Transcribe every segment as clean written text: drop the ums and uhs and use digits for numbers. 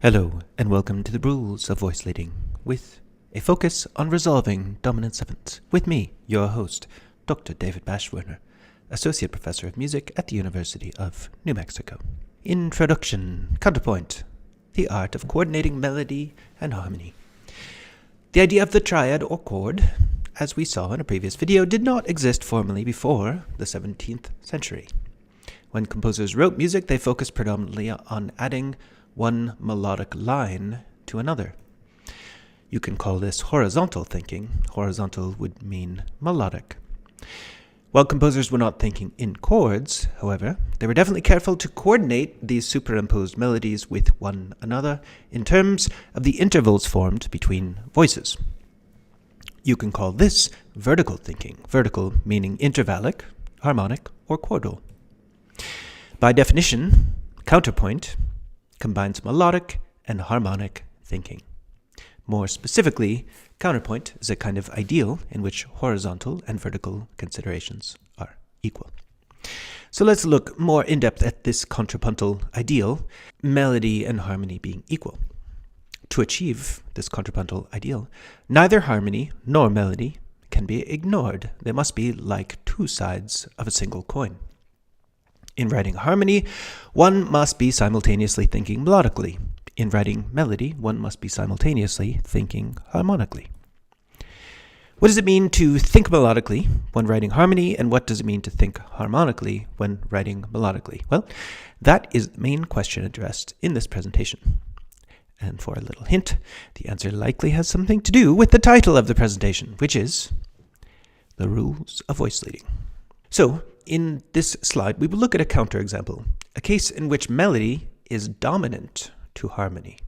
Hello, and welcome to the Rules of Voice Leading, with a focus on resolving dominant sevenths, with me, your host, Dr. David Bashwerner, Associate Professor of Music at the University of New Mexico. Introduction, counterpoint, the art of coordinating melody and harmony. The idea of the triad or chord, as we saw in a previous video, did not exist formally before the 17th century. When composers wrote music, they focused predominantly on adding one melodic line to another. You can call this horizontal thinking. Horizontal would mean melodic. While composers were not thinking in chords, however, they were definitely careful to coordinate these superimposed melodies with one another in terms of the intervals formed between voices. You can call this vertical thinking. Vertical meaning intervallic, harmonic, or chordal. By definition, counterpoint combines melodic and harmonic thinking. More specifically, counterpoint is a kind of ideal in which horizontal and vertical considerations are equal. So let's look more in depth at this contrapuntal ideal, melody and harmony being equal. To achieve this contrapuntal ideal, neither harmony nor melody can be ignored. They must be like two sides of a single coin. In writing harmony, one must be simultaneously thinking melodically. In writing melody, one must be simultaneously thinking harmonically. What does it mean to think melodically when writing harmony, and what does it mean to think harmonically when writing melodically? Well, that is the main question addressed in this presentation. And for a little hint, the answer likely has something to do with the title of the presentation, which is The Rules of Voice Leading. So, in this slide, we will look at a counterexample, a case in which melody is dominant to harmony,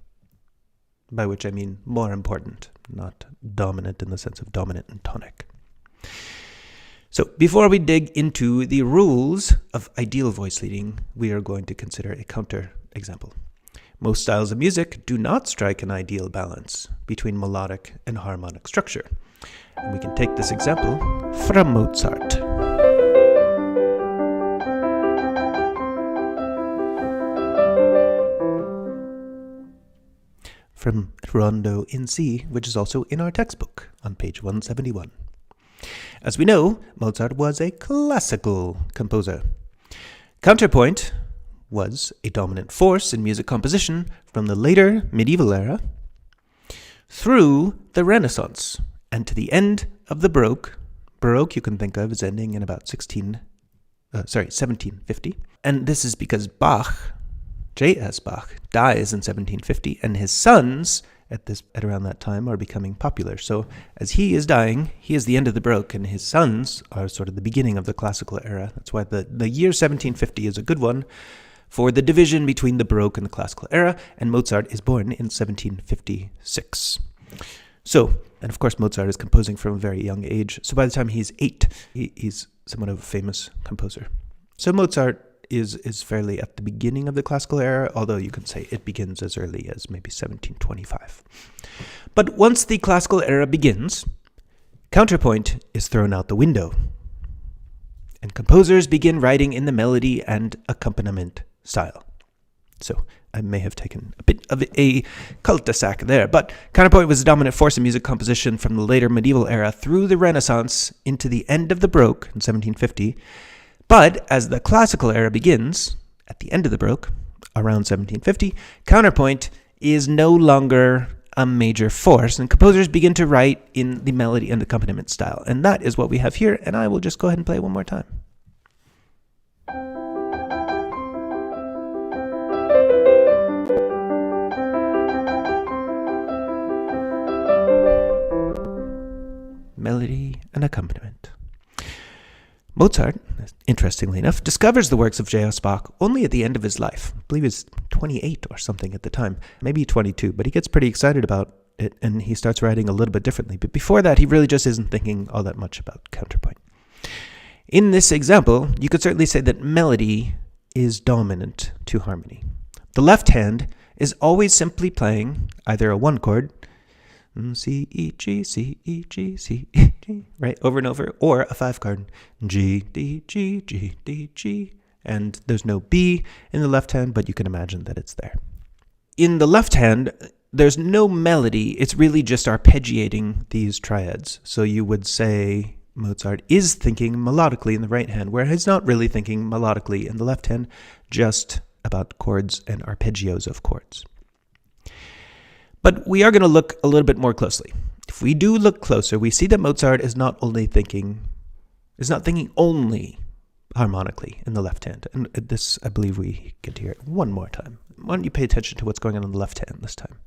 by which I mean more important, not dominant in the sense of dominant and tonic. So, before we dig into the rules of ideal voice leading, we are going to consider a counterexample. Most styles of music do not strike an ideal balance between melodic and harmonic structure. And we can take this example from Mozart. From Rondo in C, which is also in our textbook on page 171. As we know, Mozart was a classical composer. Counterpoint was a dominant force in music composition from the later medieval era through the Renaissance and to the end of the Baroque. Baroque you can think of as ending in about 1750. And this is because Bach, J.S. Bach, dies in 1750, and his sons at around that time are becoming popular. So as he is dying, he is the end of the Baroque, and his sons are sort of the beginning of the classical era. That's why the year 1750 is a good one for the division between the Baroque and the classical era, and Mozart is born in 1756. So, and of course Mozart is composing from a very young age, so by the time he's 8, he's somewhat of a famous composer. So Mozart is fairly at the beginning of the classical era, although you can say it begins as early as maybe 1725. But once the classical era begins, counterpoint is thrown out the window, and composers begin writing in the melody and accompaniment style. So I may have taken a bit of a cul-de-sac there, but counterpoint was a dominant force in music composition from the later medieval era through the Renaissance into the end of the Baroque in 1750. But as the classical era begins, at the end of the Baroque, around 1750, counterpoint is no longer a major force, and composers begin to write in the melody and accompaniment style. And that is what we have here, and I will just go ahead and play it one more time. Melody and accompaniment. Mozart, interestingly enough, discovers the works of J.S. Bach only at the end of his life. I believe he's 28 or something at the time, maybe 22, but he gets pretty excited about it and he starts writing a little bit differently. But before that, he really just isn't thinking all that much about counterpoint. In this example, you could certainly say that melody is dominant to harmony. The left hand is always simply playing either a one chord, C, E, G, C, E, G, C, E, G, right, over and over, or a 5-chord, G, D, G, G, D, G, and there's no B in the left hand, but you can imagine that it's there. in the left hand, there's no melody. It's really just arpeggiating these triads. So you would say Mozart is thinking melodically in the right hand, where he's not really thinking melodically in the left hand, just about chords and arpeggios of chords. But we are going to look a little bit more closely. If we do look closer, we see that Mozart is not thinking only harmonically in the left hand. And this, I believe we get to hear it one more time. Why don't you pay attention to what's going on the left hand this time?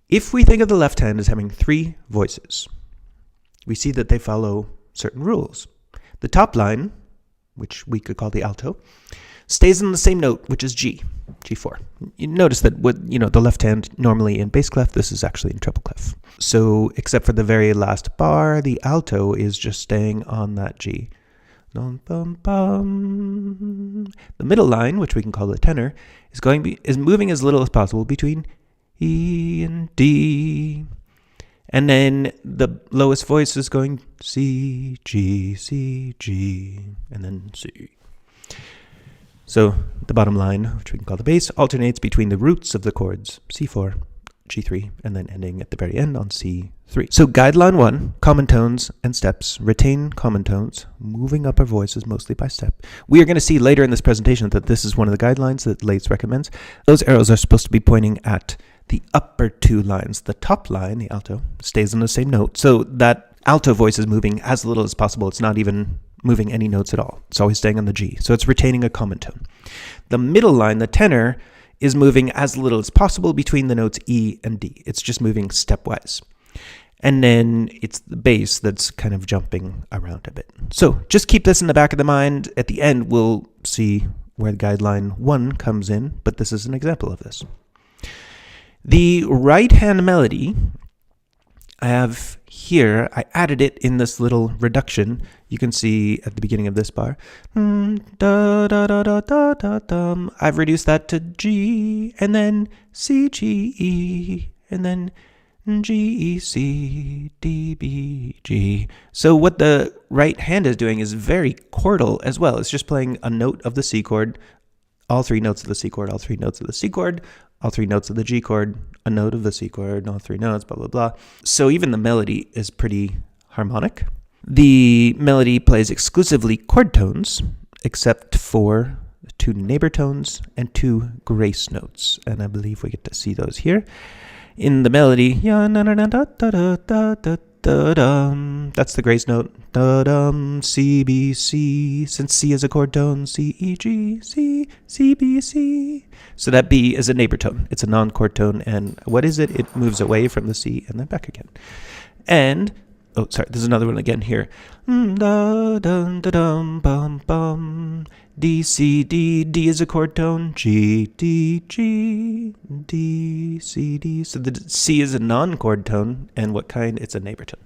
If we think of the left hand as having three voices, we see that they follow certain rules. The top line, which we could call the alto, stays in the same note, which is G, G4. You notice that the left hand normally in bass clef, this is actually in treble clef. So except for the very last bar, the alto is just staying on that G. The middle line, which we can call the tenor, is moving as little as possible between E and D. And then the lowest voice is going C, G, C, G, and then C. So the bottom line, which we can call the bass, alternates between the roots of the chords C4, G3, and then ending at the very end on C3. So guideline 1, common tones and steps, retain common tones, moving up our voices mostly by step. We are going to see later in this presentation that this is one of the guidelines that Leitz recommends. Those arrows are supposed to be pointing at the upper two lines. The top line, the alto, stays on the same note. So that alto voice is moving as little as possible. It's not even moving any notes at all. It's always staying on the G. So it's retaining a common tone. The middle line, the tenor, is moving as little as possible between the notes E and D. It's just moving stepwise. And then it's the bass that's kind of jumping around a bit. So just keep this in the back of the mind. At the end, we'll see where guideline 1 comes in, but this is an example of this. The right hand melody I have here, I added it in this little reduction. You can see at the beginning of this bar. I've reduced that to G, and then C, G, E, and then G, E, C, D, B, G. So what the right hand is doing is very chordal as well. It's just playing a note of the C chord, all three notes of the C chord, all three notes of the C chord, all three notes of the G chord, a note of the C chord, all three notes, blah, blah, blah. So even the melody is pretty harmonic. The melody plays exclusively chord tones, except for 2 neighbor tones and 2 grace notes. And I believe we get to see those here. In the melody, that's the grace note. C, B, C. Since C is a chord tone, C, E, G, C, C, B, C. So that B is a neighbor tone. It's a non-chord tone. And what is it? It moves away from the C and then back again. And, there's another one again here. D, C, D. D is a chord tone. G, D, G, D, C, D. So the C is a non-chord tone. And what kind? It's a neighbor tone.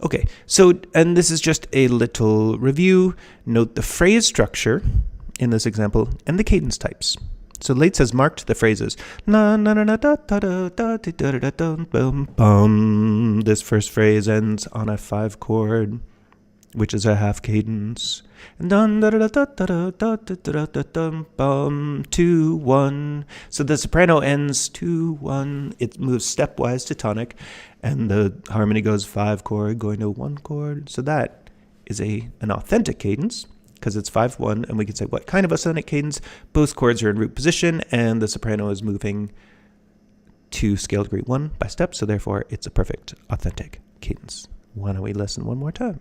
Okay, so, and this is just a little review. Note the phrase structure in this example and the cadence types. So Leitz has marked the phrases. This first phrase ends on a 5 chord, which is a half cadence. 2-1. So the soprano ends 2-1. It moves stepwise to tonic, and the harmony goes 5 chord going to 1 chord. So that is an authentic cadence, because it's 5-1, and we can say what kind of authentic cadence. Both chords are in root position, and the soprano is moving to scale degree 1 by step, so therefore it's a perfect authentic cadence. Why don't we listen one more time?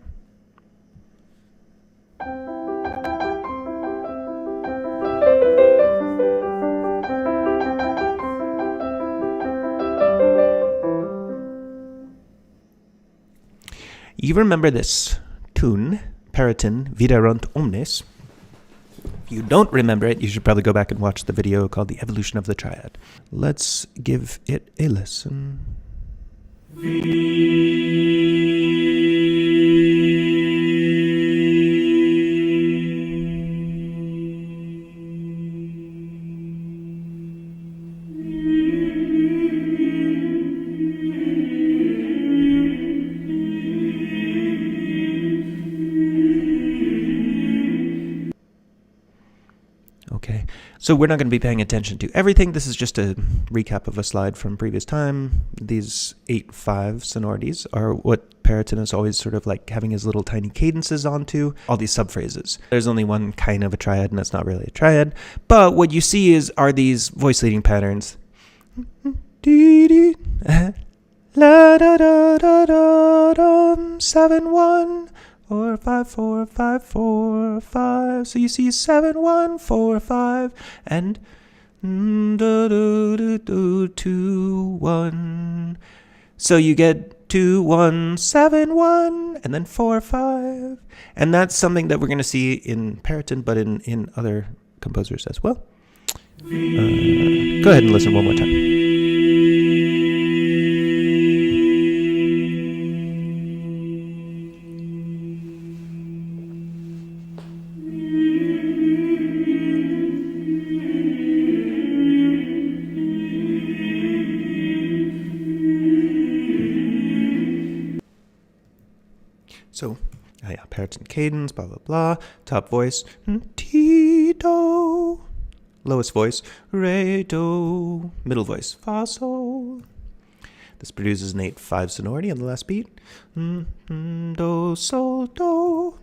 You remember this tune, Perotin, Viderunt Omnes. If you don't remember it, you should probably go back and watch the video called The Evolution of the Triad. Let's give it a listen. So we're not going to be paying attention to everything. This is just a recap of a slide from previous time. These 8/5 sonorities are what Perotin is always sort of like having his little tiny cadences onto, all these subphrases. There's only one kind of a triad, and that's not really a triad. But what you see are these voice leading patterns. La da da da da dum 7/1 4/5 4/5 4/5. So you see 7/1 4/5 and 2/1. So you get 2/1 7/1 and then 4/5, and that's something that we're going to see in Perotin, but in other composers as well. Go ahead and listen one more time. So, Perotin cadence, blah, blah, blah. Top voice, Ti, Do. Lowest voice, Re, Do. Middle voice, Fa, Sol. This produces an 8/5 sonority on the last beat. Do, Sol, Do.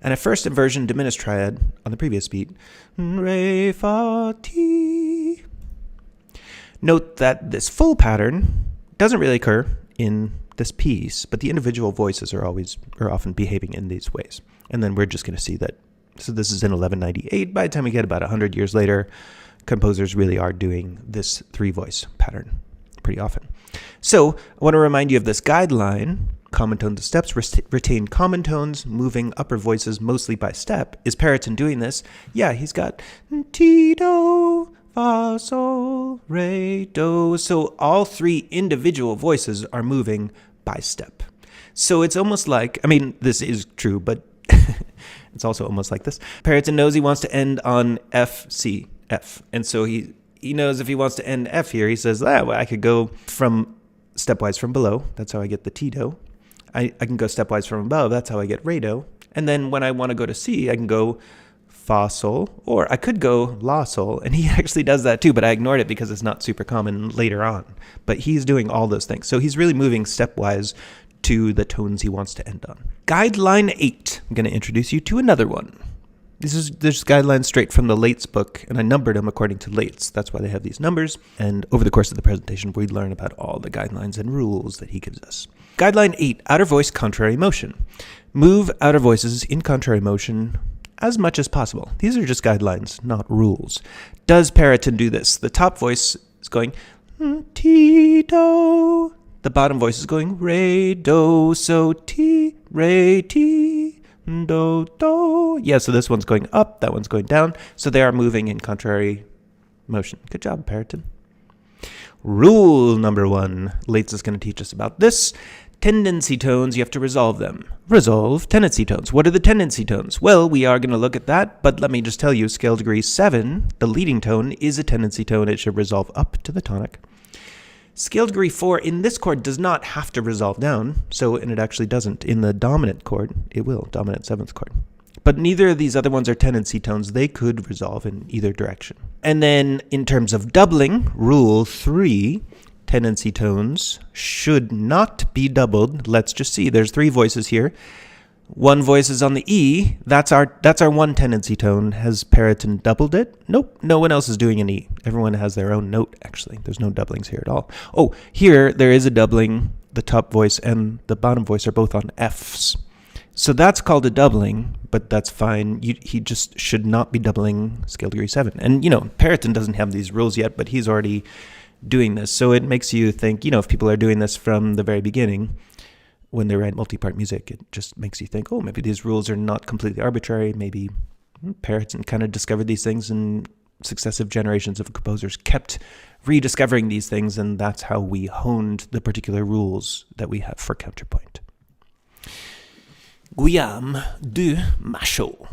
And a first inversion diminished triad on the previous beat. Re, Fa, Ti. Note that this full pattern doesn't really occur in this piece, but the individual voices are often behaving in these ways. And then we're just going to see that. So this is in 1198. By the time we get about 100 years later, composers really are doing this 3-voice pattern pretty often. So I want to remind you of this guideline. Common tones of steps, retain common tones, moving upper voices mostly by step. Is Perotin doing this? Yeah, he's got Ti, Do, Fa, Sol, Re, Do. So all 3 individual voices are moving by step. So it's almost like, this is true, but it's also almost like this. Perotin knows he wants to end on F, C, F. And so he knows if he wants to end F here, he says, well, I could go from stepwise from below. That's how I get the Ti, Do. I can go stepwise from above. That's how I get Re, Do. And then when I want to go to C, I can go Fa, Sol, or I could go La, Sol, and he actually does that too, but I ignored it because it's not super common later on. But he's doing all those things. So he's really moving stepwise to the tones he wants to end on. Guideline 8. I'm going to introduce you to another one. There's guidelines straight from the Lates book, and I numbered them according to Lates. That's why they have these numbers. And over the course of the presentation, we learn about all the guidelines and rules that he gives us. Guideline 8, outer voice contrary motion. Move outer voices in contrary motion as much as possible. These are just guidelines, not rules. Does Perotin do this? The top voice is going Ti, Do. The bottom voice is going Re, Do. So Ti, Re, Ti, Do, Do. Yeah, so this one's going up, that one's going down. So they are moving in contrary motion. Good job, Perotin. Rule number 1. Lates is going to teach us about this. Tendency tones, you have to resolve them. Resolve tendency tones. What are the tendency tones? Well, we are going to look at that, but let me just tell you, scale degree 7, the leading tone, is a tendency tone. It should resolve up to the tonic. Scale degree 4 in this chord does not have to resolve down, and it actually doesn't. In the dominant chord, it will, dominant 7th chord. But neither of these other ones are tendency tones. They could resolve in either direction. And then in terms of doubling, rule 3, tendency tones should not be doubled. Let's just see. There's 3 voices here. One voice is on the E. That's our one tendency tone. Has Perotin doubled it? Nope. No one else is doing an E. Everyone has their own note, actually. There's no doublings here at all. Oh, here there is a doubling. The top voice and the bottom voice are both on Fs. So that's called a doubling, but that's fine. He just should not be doubling scale degree 7. And, Perotin doesn't have these rules yet, but he's already doing this. So it makes you think, if people are doing this from the very beginning, when they write multi-part music, it just makes you think, oh, maybe these rules are not completely arbitrary. Maybe Perotin kind of discovered these things and successive generations of composers kept rediscovering these things, and that's how we honed the particular rules that we have for counterpoint. Guillaume de Machaut.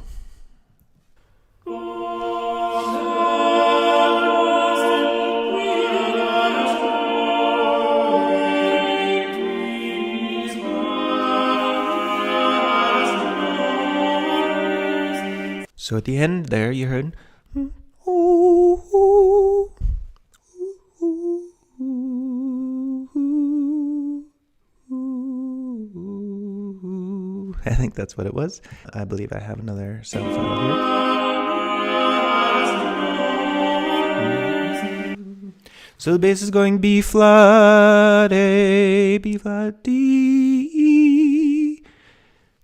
So at the end there you heard, oh, I think that's what it was. I believe I have another sound file here. So the bass is going B flat, A, B flat, D, E,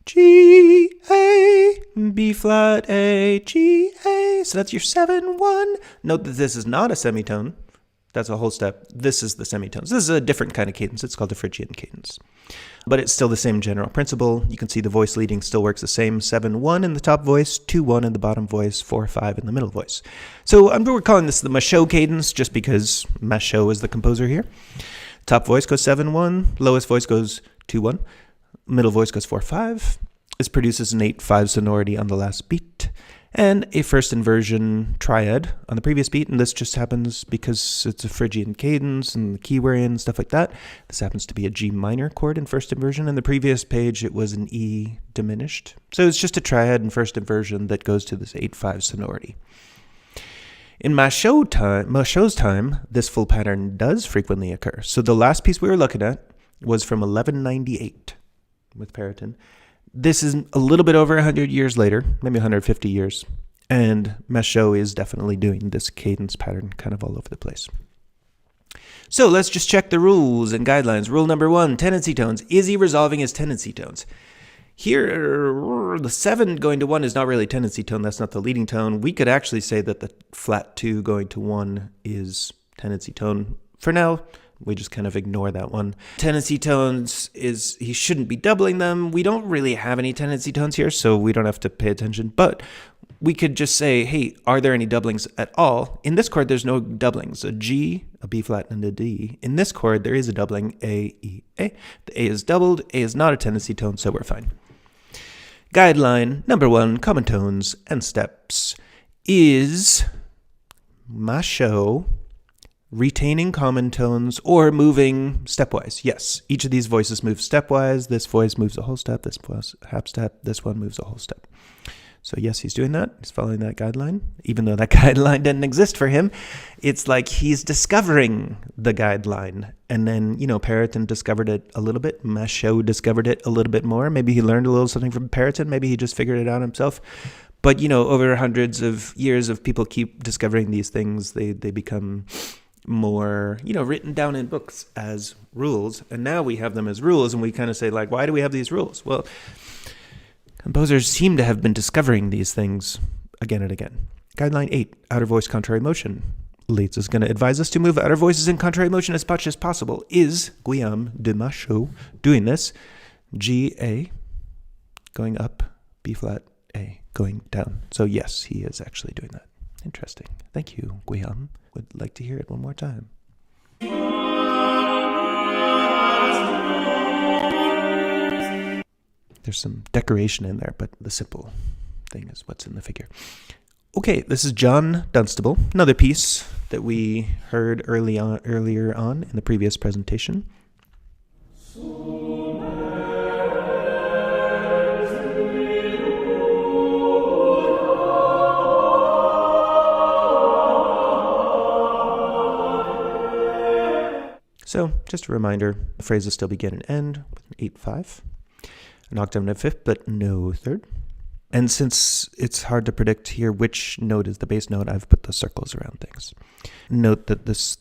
G, A, B flat, A, G, A. So that's your 7-1. Note that this is not a semitone. That's a whole step. This is the semitones. This is a different kind of cadence. It's called the Phrygian cadence. But it's still the same general principle. You can see the voice leading still works the same. 7-1 in the top voice, 2-1 in the bottom voice, 4-5 in the middle voice. So we're calling this the Machaut cadence just because Machaut is the composer here. Top voice goes 7-1, lowest voice goes 2-1, middle voice goes 4-5. This produces an 8-5 sonority on the last beat and a first inversion triad on the previous beat. And this just happens because it's a Phrygian cadence and the key we're in and stuff like that. This happens to be a G minor chord in first inversion. In the previous page, it was an E diminished. So it's just a triad in first inversion that goes to this 8-5 sonority. In Machaut's time, this full pattern does frequently occur. So the last piece we were looking at was from 1198 with Perotin. This is a little bit over 100 years later, maybe 150 years, and Machaut is definitely doing this cadence pattern kind of all over the place. So let's just check the rules and guidelines. Rule number 1, tendency tones. Is he resolving his tendency tones? Here, the 7 going to 1 is not really a tendency tone. That's not the leading tone. We could actually say that the flat 2 going to 1 is tendency tone. For now, we just kind of ignore that one. Tendency tones he shouldn't be doubling them. We don't really have any tendency tones here, so we don't have to pay attention. But we could just say, hey, are there any doublings at all? In this chord, there's no doublings. A G, a B flat, and a D. In this chord, there is a doubling, A, E, A. The A is doubled. A is not a tendency tone, so we're fine. Guideline number 1, common tones and steps. Is Machaut retaining common tones or moving stepwise? Yes, each of these voices moves stepwise. This voice moves a whole step. This voice half step. This one moves a whole step. So yes, he's doing that. He's following that guideline. Even though that guideline didn't exist for him, it's like he's discovering the guideline. And then, Perotin discovered it a little bit. Machaut discovered it a little bit more. Maybe he learned a little something from Perotin. Maybe he just figured it out himself. But, over hundreds of years of people keep discovering these things, they become more, written down in books as rules. And now we have them as rules, and we kind of say, like, why do we have these rules? Well, composers seem to have been discovering these things again and again. Guideline 8, outer voice contrary motion. Leitz is going to advise us to move outer voices in contrary motion as much as possible. Is Guillaume de Machaut doing this? G, A, going up, B flat, A, going down. So yes, he is actually doing that. Interesting. Thank you, Guillaume. Would like to hear it one more time. There's some decoration in there, but the simple thing is what's in the figure. Okay, this is John Dunstable, another piece that we heard earlier on in the previous presentation. So, just a reminder, the phrases still begin and end with an 8-5, an octave and a fifth, but no third. And since it's hard to predict here which note is the bass note, I've put the circles around things. Note that this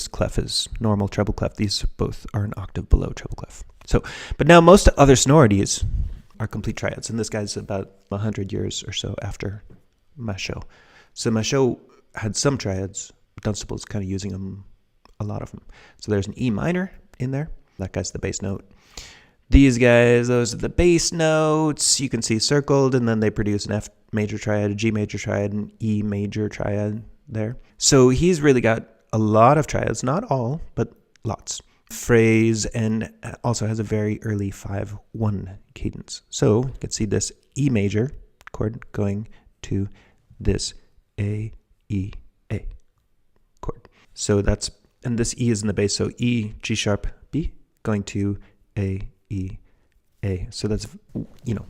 clef is normal treble clef. These both are an octave below treble clef. So, but now most other sonorities are complete triads, and this guy's about 100 years or so after Machaut. So Machaut had some triads. Dunstable's kind of using them, a lot of them. So there's an E minor in there. That guy's the bass note. These guys, those are the bass notes. You can see circled, and then they produce an F major triad, a G major triad, an E major triad there. So he's really got a lot of triads, not all, but lots. Phrase, and also has a very early 5-1 cadence. So you can see this E major chord going to this A, E, A chord. So that's, and this E is in the bass, so E, G sharp, B, going to A, E, A. So that's,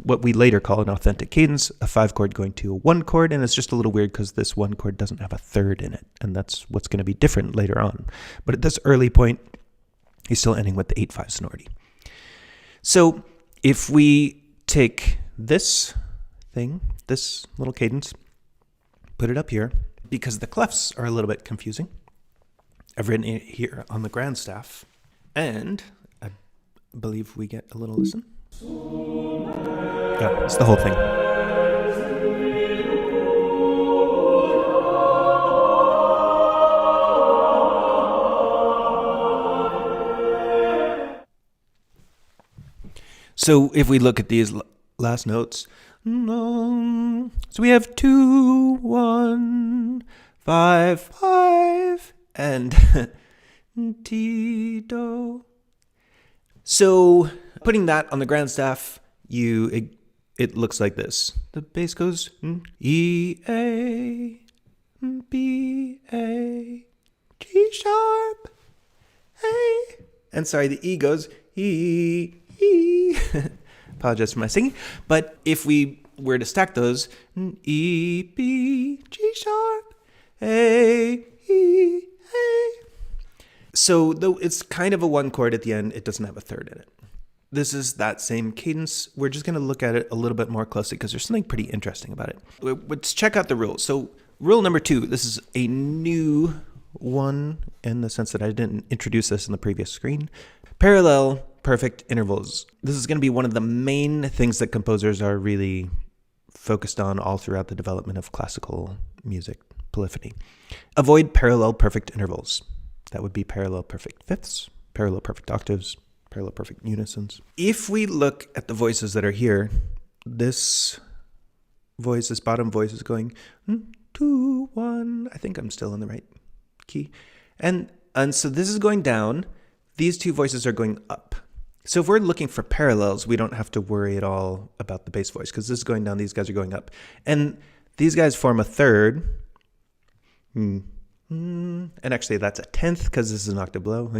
what we later call an authentic cadence, a 5 chord going to a 1 chord, and it's just a little weird because this 1 chord doesn't have a third in it, and that's what's going to be different later on. But at this early point, he's still ending with the 8-5 sonority. So if we take this thing, this little cadence, put it up here, because the clefs are a little bit confusing. I've written it here on the grand staff, and I believe we get a little listen. Yeah, it's the whole thing. So if we look at these last notes, so we have 2, 1, 5, 5, and Ti, Do. So putting that on the grand staff, it looks like this. The bass goes E, A, B, A, G sharp, A. And sorry, the E goes E, E. Apologize for my singing. But if we were to stack those, E, B, G sharp, A, E, A. So though it's kind of a one chord at the end, it doesn't have a third in it. This is that same cadence. We're just going to look at it a little bit more closely because there's something pretty interesting about it. Let's check out the rules. So rule number 2, this is a new one in the sense that I didn't introduce this in the previous screen. Parallel perfect intervals. This is going to be one of the main things that composers are really focused on all throughout the development of classical music, polyphony. Avoid parallel perfect intervals. That would be parallel perfect fifths, parallel perfect octaves, parallel perfect unisons. If we look at the voices that are here, this voice, this bottom voice is going 2, 1. I think I'm still in the right key. And so this is going down. These two voices are going up. So if we're looking for parallels, we don't have to worry at all about the bass voice because this is going down, these guys are going up. And these guys form a third. And actually that's a 10th because this is an octave below.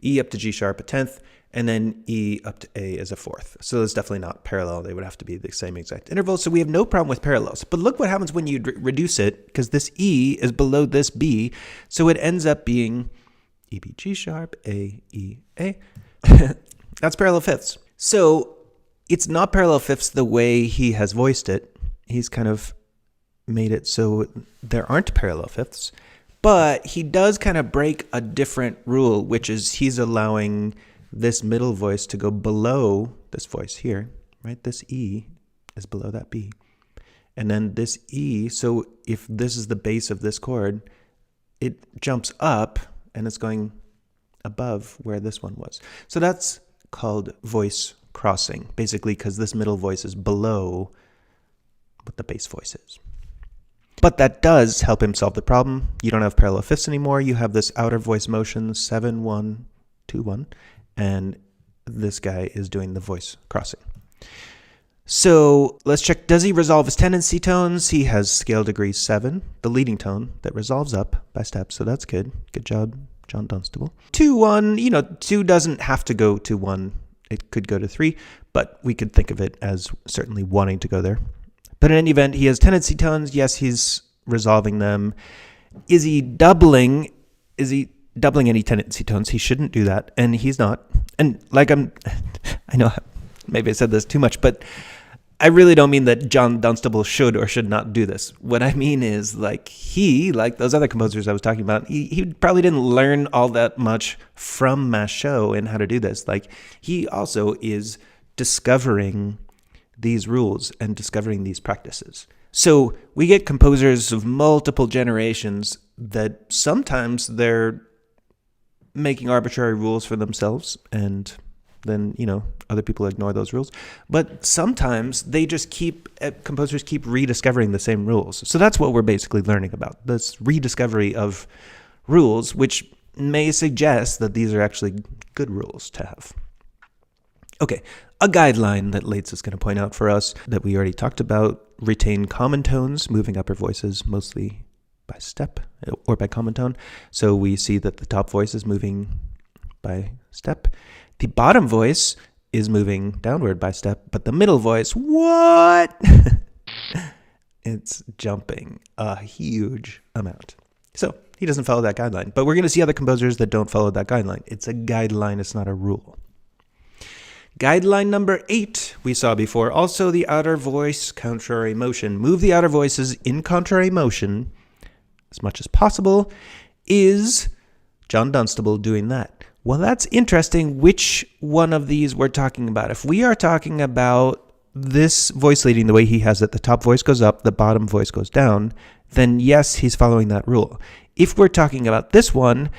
E up to G sharp, a 10th, and then E up to A is a 4th. So it's definitely not parallel. They would have to be the same exact interval. So we have no problem with parallels. But look what happens when you reduce it, because this E is below this B. So it ends up being E, B, G sharp, A, E, A. That's parallel fifths. So it's not parallel fifths the way he has voiced it. He's kind of made it so there aren't parallel fifths. But he does kind of break a different rule, which is he's allowing this middle voice to go below this voice here, right? This E is below that B. And then this E, so if this is the base of this chord, it jumps up and it's going above where this one was. So that's called voice crossing, basically because this middle voice is below what the bass voice is. But that does help him solve the problem. You don't have parallel fifths anymore. You have this outer voice motion, 7, 1, 2, 1, and this guy is doing the voice crossing. So let's check, does he resolve his tendency tones? He has scale degree 7, the leading tone that resolves up by steps, so that's good. Good job, John Dunstable. 2, 1, 2 doesn't have to go to 1. It could go to 3, but we could think of it as certainly wanting to go there. But in any event, he has tendency tones. Yes, he's resolving them. Is he doubling any tendency tones? He shouldn't do that, and he's not. And I know maybe I said this too much, but I really don't mean that John Dunstable should or should not do this. What I mean is like those other composers I was talking about, he probably didn't learn all that much from Machaut in how to do this. Like he also is discovering these rules and discovering these practices. So we get composers of multiple generations that sometimes they're making arbitrary rules for themselves and then, other people ignore those rules. But sometimes composers keep rediscovering the same rules. So that's what we're basically learning about, this rediscovery of rules, which may suggest that these are actually good rules to have. Okay, a guideline that Leitz is going to point out for us that we already talked about: retain common tones, moving upper voices mostly by step or by common tone. So we see that the top voice is moving by step. The bottom voice is moving downward by step, but the middle voice, what? It's jumping a huge amount. So he doesn't follow that guideline, but we're going to see other composers that don't follow that guideline. It's a guideline, it's not a rule. Guideline number 8, We saw before also the outer voice contrary motion. Move the outer voices in contrary motion as much as possible. Is John Dunstable doing that? Well, that's interesting which one of these we're talking about. If we are talking about this voice leading the way he has it, the top voice goes up, the bottom voice goes down, then yes, he's following that rule. If we're talking about this one,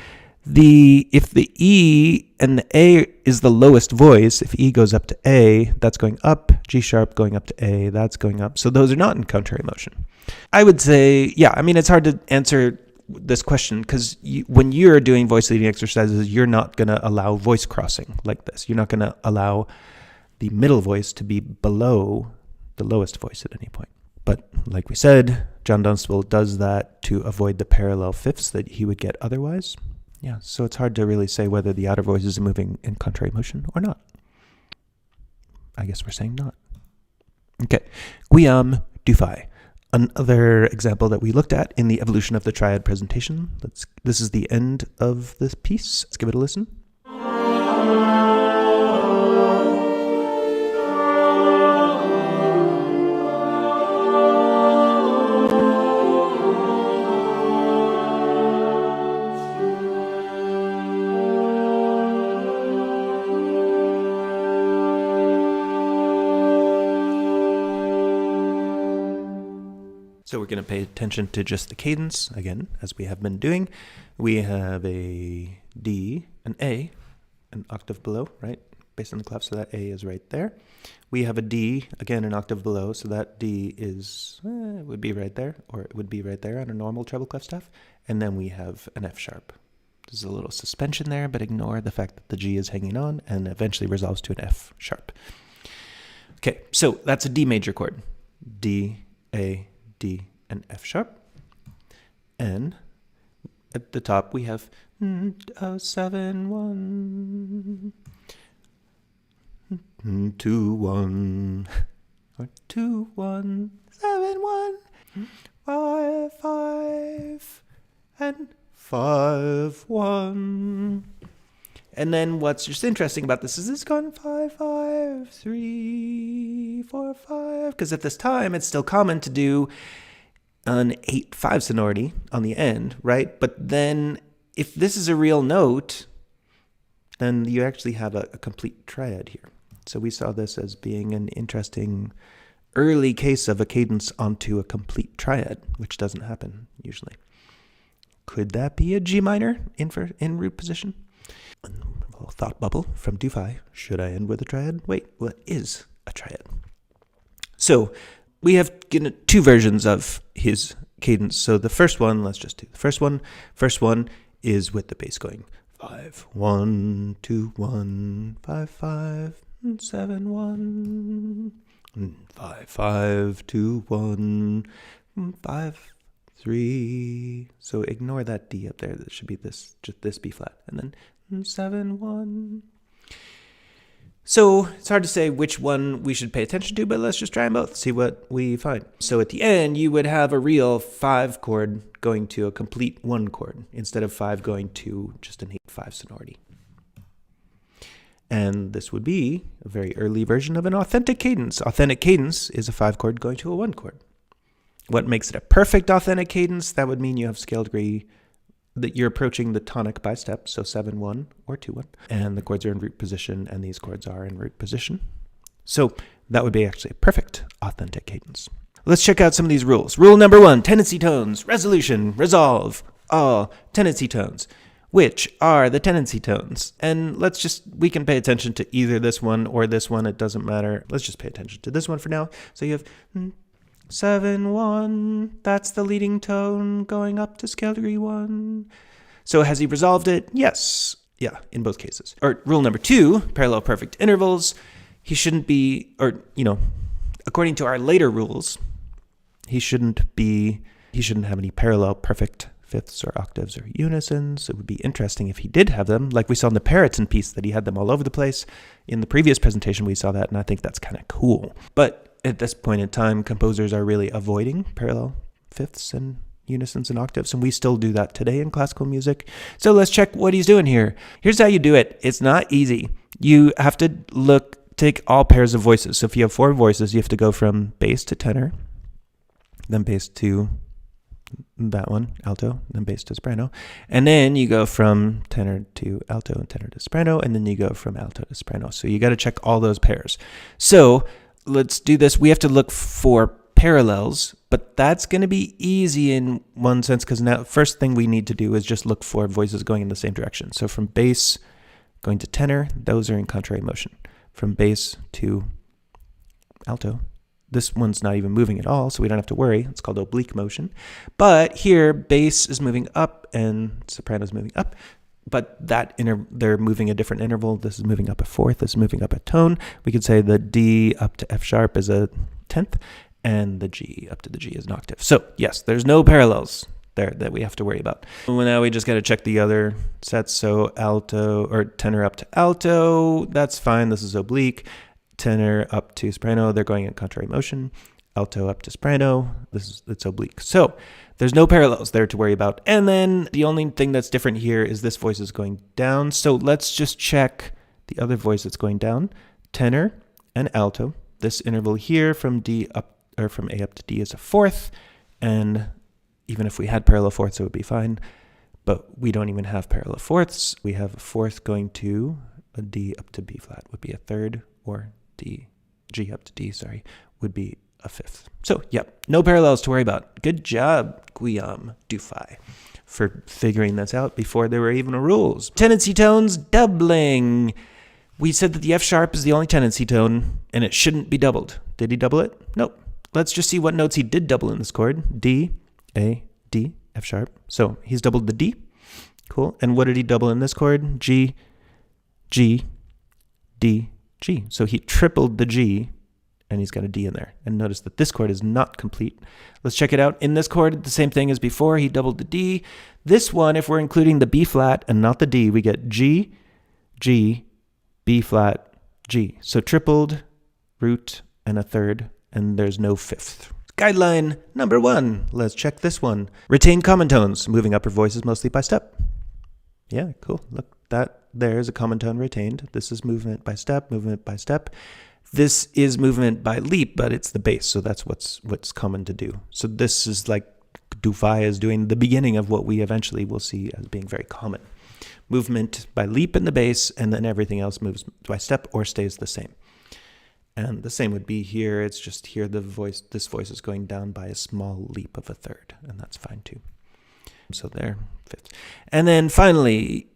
if the E and the A is the lowest voice, if E goes up to A, that's going up, G sharp going up to A, that's going up. So those are not in contrary motion. I would say, yeah, I mean, it's hard to answer this question because when you're doing voice leading exercises, you're not going to allow voice crossing like this. You're not going to allow the middle voice to be below the lowest voice at any point. But like we said, John Dunstable does that to avoid the parallel fifths that he would get otherwise. Yeah, so it's hard to really say whether the outer voices are moving in contrary motion or not. I guess we're saying not. Okay, Guillaume Dufay. Another example that we looked at in the evolution of the triad presentation. This is the end of this piece. Let's give it a listen. So we're going to pay attention to just the cadence, again, as we have been doing. We have a D, an A, an octave below, right, based on the clef, so that A is right there. We have a D, again, an octave below, so that D is, it would be right there, or it would be right there on a normal treble clef staff. And then we have an F sharp. There's a little suspension there, but ignore the fact that the G is hanging on and eventually resolves to an F sharp. Okay, so that's a D major chord. D, A, D, and F sharp. And at the top we have 7, 1, 2, 1, or 2, 1, 7, 1, 5, 5, and 5, 1. And then what's just interesting about this is it's gone 5, 5, 3, 4, 5. Because at this time, it's still common to do an 8/5 sonority on the end, right? But then if this is a real note, then you actually have a complete triad here. So we saw this as being an interesting early case of a cadence onto a complete triad, which doesn't happen usually. Could that be a G minor in root position? A little thought bubble from Dufay. Should I end with a triad? Wait, what is a triad? So we have two versions of his cadence. So the first one, let's just do the first one. First one is with the bass going 5, 1, 2, 1, 5, 5, 7, 1, 5, 5, 2, 1, 5, 3. So ignore that D up there. That should be this, just this B flat, and then 7, 1. So it's hard to say which one we should pay attention to, but let's just try them both, see what we find. So at the end, you would have a real 5 chord going to a complete 1 chord, instead of 5 going to just an 8/5 sonority. And this would be a very early version of an authentic cadence. Authentic cadence is a 5 chord going to a 1 chord. What makes it a perfect authentic cadence? That would mean you have scale degree, that you're approaching the tonic by step, so 7/1 or 2/1, and the chords are in root position, and these chords are in root position. So that would be actually a perfect authentic cadence. Let's check out some of these rules. Rule number 1, tendency tones, resolution, resolve, all tendency tones. Which are the tendency tones? And we can pay attention to either this one or this one, it doesn't matter. Let's just pay attention to this one for now. So you have 7, 1, that's the leading tone going up to scale degree 1. So has he resolved it? Yes. Yeah, in both cases. Or rule number 2, parallel perfect intervals. He shouldn't be, according to our later rules, he shouldn't have any parallel perfect fifths or octaves or unisons. It would be interesting if he did have them, like we saw in the Perotin piece that he had them all over the place. In the previous presentation, we saw that, and I think that's kind of cool. But at this point in time, composers are really avoiding parallel fifths and unisons and octaves, and we still do that today in classical music. So let's check what he's doing here. Here's how you do it. It's not easy. You have to look take all pairs of voices. So if you have 4 voices, you have to go from bass to tenor, then bass to that one, alto, then bass to soprano. And then you go from tenor to alto and tenor to soprano, and then you go from alto to soprano. So you got to check all those pairs. So let's do this. We have to look for parallels, but that's going to be easy in one sense, because now first thing we need to do is just look for voices going in the same direction. So from bass going to tenor, those are in contrary motion. From bass to alto, this one's not even moving at all, so we don't have to worry. It's called oblique motion. But here, bass is moving up and soprano is moving up. But they're moving a different interval. This is moving up a fourth. This is moving up a tone. We could say the D up to F sharp is a 10th, and the G up to the G is an octave. So yes, there's no parallels there that we have to worry about. Well, now we just got to check the other sets. So alto or tenor up to alto, that's fine. This is oblique. Tenor up to soprano, they're going in contrary motion. Alto up to soprano, it's oblique. So there's no parallels there to worry about. And then the only thing that's different here is this voice is going down. So let's just check the other voice that's going down. Tenor and alto. This interval here from D up, or from A up to D is a fourth. And even if we had parallel fourths, it would be fine. But we don't even have parallel fourths. We have a fourth going to a D up to B flat would be a third, or G up to D, would be a fifth. So, yep, no parallels to worry about. Good job, Guillaume Dufay, for figuring this out before there were even rules. Tendency tones, doubling. We said that the F sharp is the only tendency tone, and it shouldn't be doubled. Did he double it? Nope. Let's just see what notes he did double in this chord. D, A, D, F sharp. So he's doubled the D. Cool. And what did he double in this chord? G, G, D, G. So he tripled the G, and he's got a D in there. And notice that this chord is not complete. Let's check it out. In this chord, the same thing as before. He doubled the D. This one, if we're including the B flat and not the D, we get G, G, B flat, G. So tripled, root, and a third, and there's no fifth. Guideline number 1. Let's check this one. Retain common tones, moving upper voices mostly by step. Yeah, cool. Look, there's a common tone retained. This is movement by step, movement by step. This is movement by leap, but it's the bass, so that's what's common to do. So this is like Dufay is doing the beginning of what we eventually will see as being very common. Movement by leap in the bass, and then everything else moves by step or stays the same. And the same would be here. It's just here this voice is going down by a small leap of a third, and that's fine too. So there, fifth. And then finally,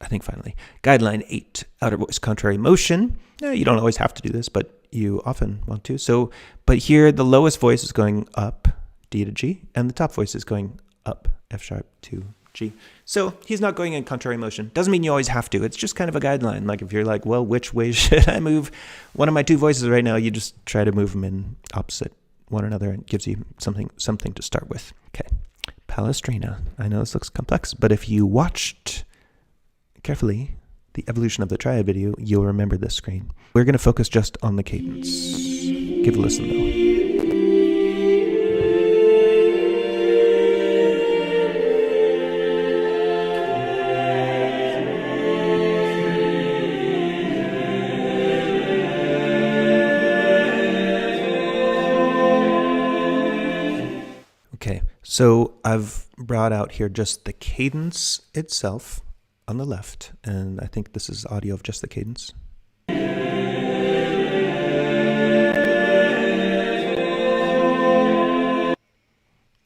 guideline 8, outer voice contrary motion. Now, you don't always have to do this, but you often want to. So, but here the lowest voice is going up, D to G, and the top voice is going up, F sharp to G. So he's not going in contrary motion. Doesn't mean you always have to. It's just kind of a guideline. Like if you're like, well, which way should I move one of my 2 voices right now? You just try to move them in opposite one another, and it gives you something to start with. Okay, Palestrina. I know this looks complex, but if you watched carefully the evolution of the Triad video, you'll remember this screen. We're going to focus just on the cadence. Give a listen though. Okay, so I've brought out here just the cadence itself on the left, and I think this is audio of just the cadence.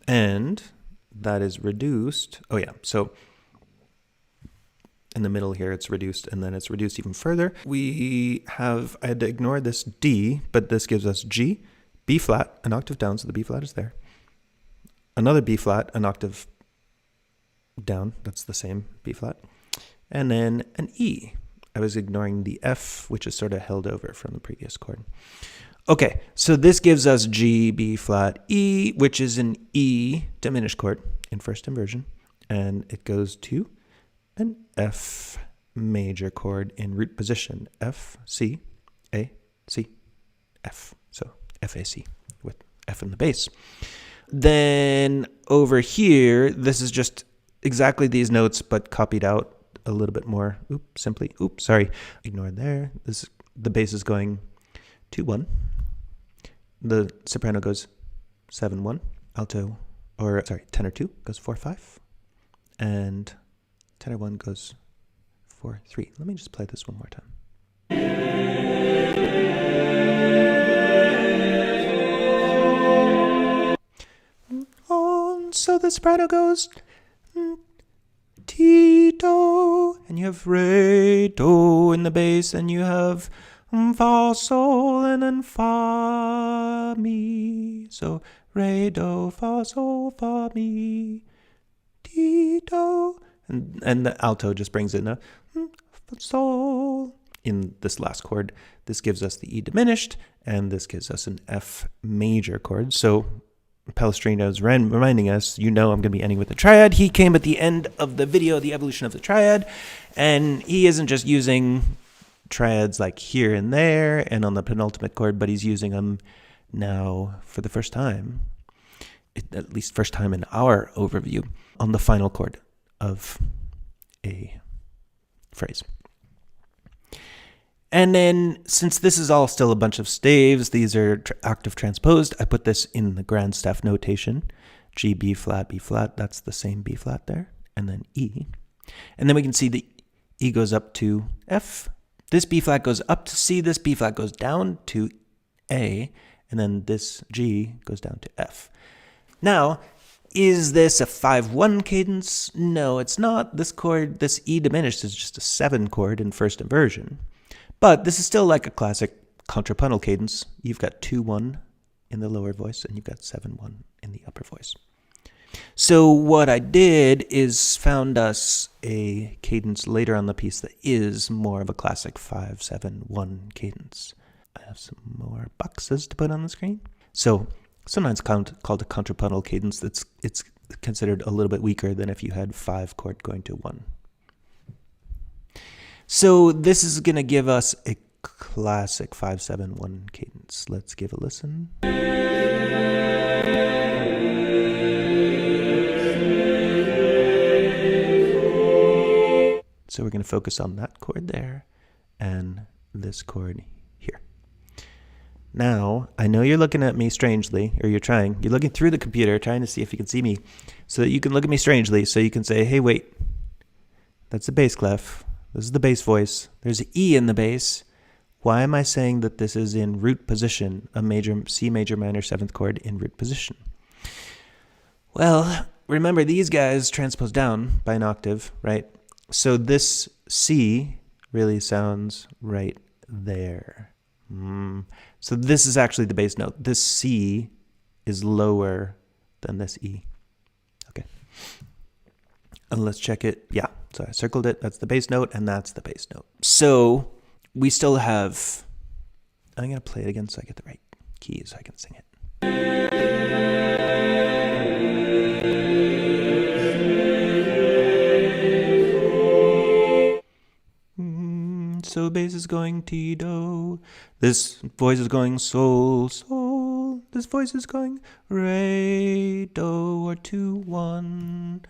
And that is reduced. Oh yeah, so in the middle here it's reduced, and then it's reduced even further. I had to ignore this D, but this gives us G, B flat, an octave down, so the B flat is there. Another B flat, an octave down, that's the same B flat. And then an E. I was ignoring the F, which is sort of held over from the previous chord. Okay, so this gives us G, B flat, E, which is an E diminished chord in first inversion. And it goes to an F major chord in root position. F, C, A, C, F. So F-A-C with F in the bass. Then over here, this is just exactly these notes, but copied out a little bit more. Ignore there. This is the bass is going 2-1. The soprano goes 7-1. Tenor 2 goes 4-5. And tenor 1 goes 4-3. Let me just play this one more time. So the soprano goes Ti, Do, and you have Re, Do in the bass, and you have Fa, Sol, and then Fa, Mi. So Re, Do, Fa, Sol, Fa, Mi, Ti, Do. And the alto just brings in a Sol in this last chord. This gives us the E diminished, and this gives us an F major chord. So Palestrina is reminding us, I'm going to be ending with the triad. He came at the end of the video, the evolution of the triad, and he isn't just using triads like here and there and on the penultimate chord, but he's using them now for the first time, at least first time in our overview, on the final chord of a phrase. And then, since this is all still a bunch of staves, these are octave transposed, I put this in the grand staff notation. G, B flat, that's the same B flat there, and then E. And then we can see the E goes up to F, this B flat goes up to C, this B flat goes down to A, and then this G goes down to F. Now, is this a 5-1 cadence? No, it's not. This chord, this E diminished, is just a 7 chord in first inversion. But this is still like a classic contrapuntal cadence. You've got 2-1 in the lower voice, and you've got 7-1 in the upper voice. So what I did is found us a cadence later on the piece that is more of a classic 5-7-1 cadence. I have some more boxes to put on the screen. So sometimes called a contrapuntal cadence. It's considered a little bit weaker than if you had 5 chord going to 1. So this is going to give us a classic 5-7-1 cadence. Let's give a listen. So we're going to focus on that chord there and this chord here. Now, I know you're looking at me strangely, or you're looking through the computer trying to see if you can see me, so that you can look at me strangely, so you can say, hey, wait, that's the bass clef. This is the bass voice. There's an E in the bass. Why am I saying that this is in root position, a major C major minor 7th chord in root position? Well, remember these guys transpose down by an octave, right? So this C really sounds right there. So this is actually the bass note. This C is lower than this E. Okay. And let's check it. Yeah, so I circled it. That's the bass note, and that's the bass note. So we still have, I'm going to play it again so I get the right key so I can sing it. So bass is going Ti, Do. This voice is going Sol, Sol. This voice is going Re, Do, or 2-1.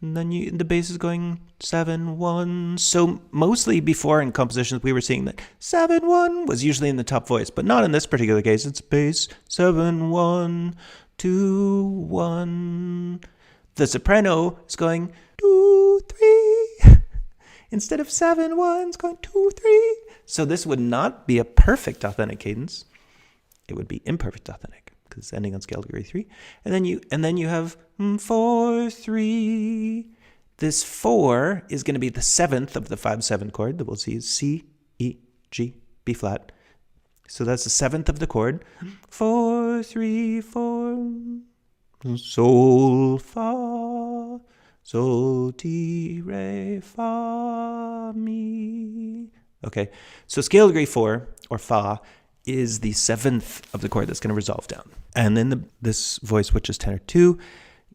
And then the bass is going 7-1. So mostly before in compositions, we were seeing that 7-1 was usually in the top voice, but not in this particular case. It's bass 7-1, 2-1. The soprano is going 2-3. Instead of 7-1, it's going 2-3. So this would not be a perfect authentic cadence. It would be imperfect authentic, because it's ending on scale degree 3. And then you have 4-3. This 4 is going to be the 7th of the 5-7 chord that we'll see is C, E, G, B flat. So that's the 7th of the chord. 4-3-4. Sol, Fa, Sol, Ti, Re, Fa, Mi. Okay, so scale degree 4, or Fa, is the 7th of the chord that's going to resolve down. And then this voice, which is tenor 2,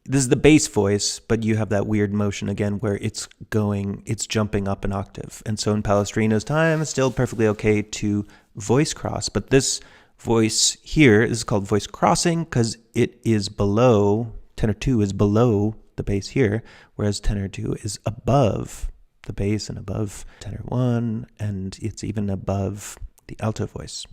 this is the bass voice, but you have that weird motion again where it's jumping up an octave. And so in Palestrina's time, it's still perfectly okay to voice cross, but this voice here is called voice crossing because it is below, tenor 2 is below the bass here, whereas tenor 2 is above the bass and above tenor 1, and it's even above the alto voice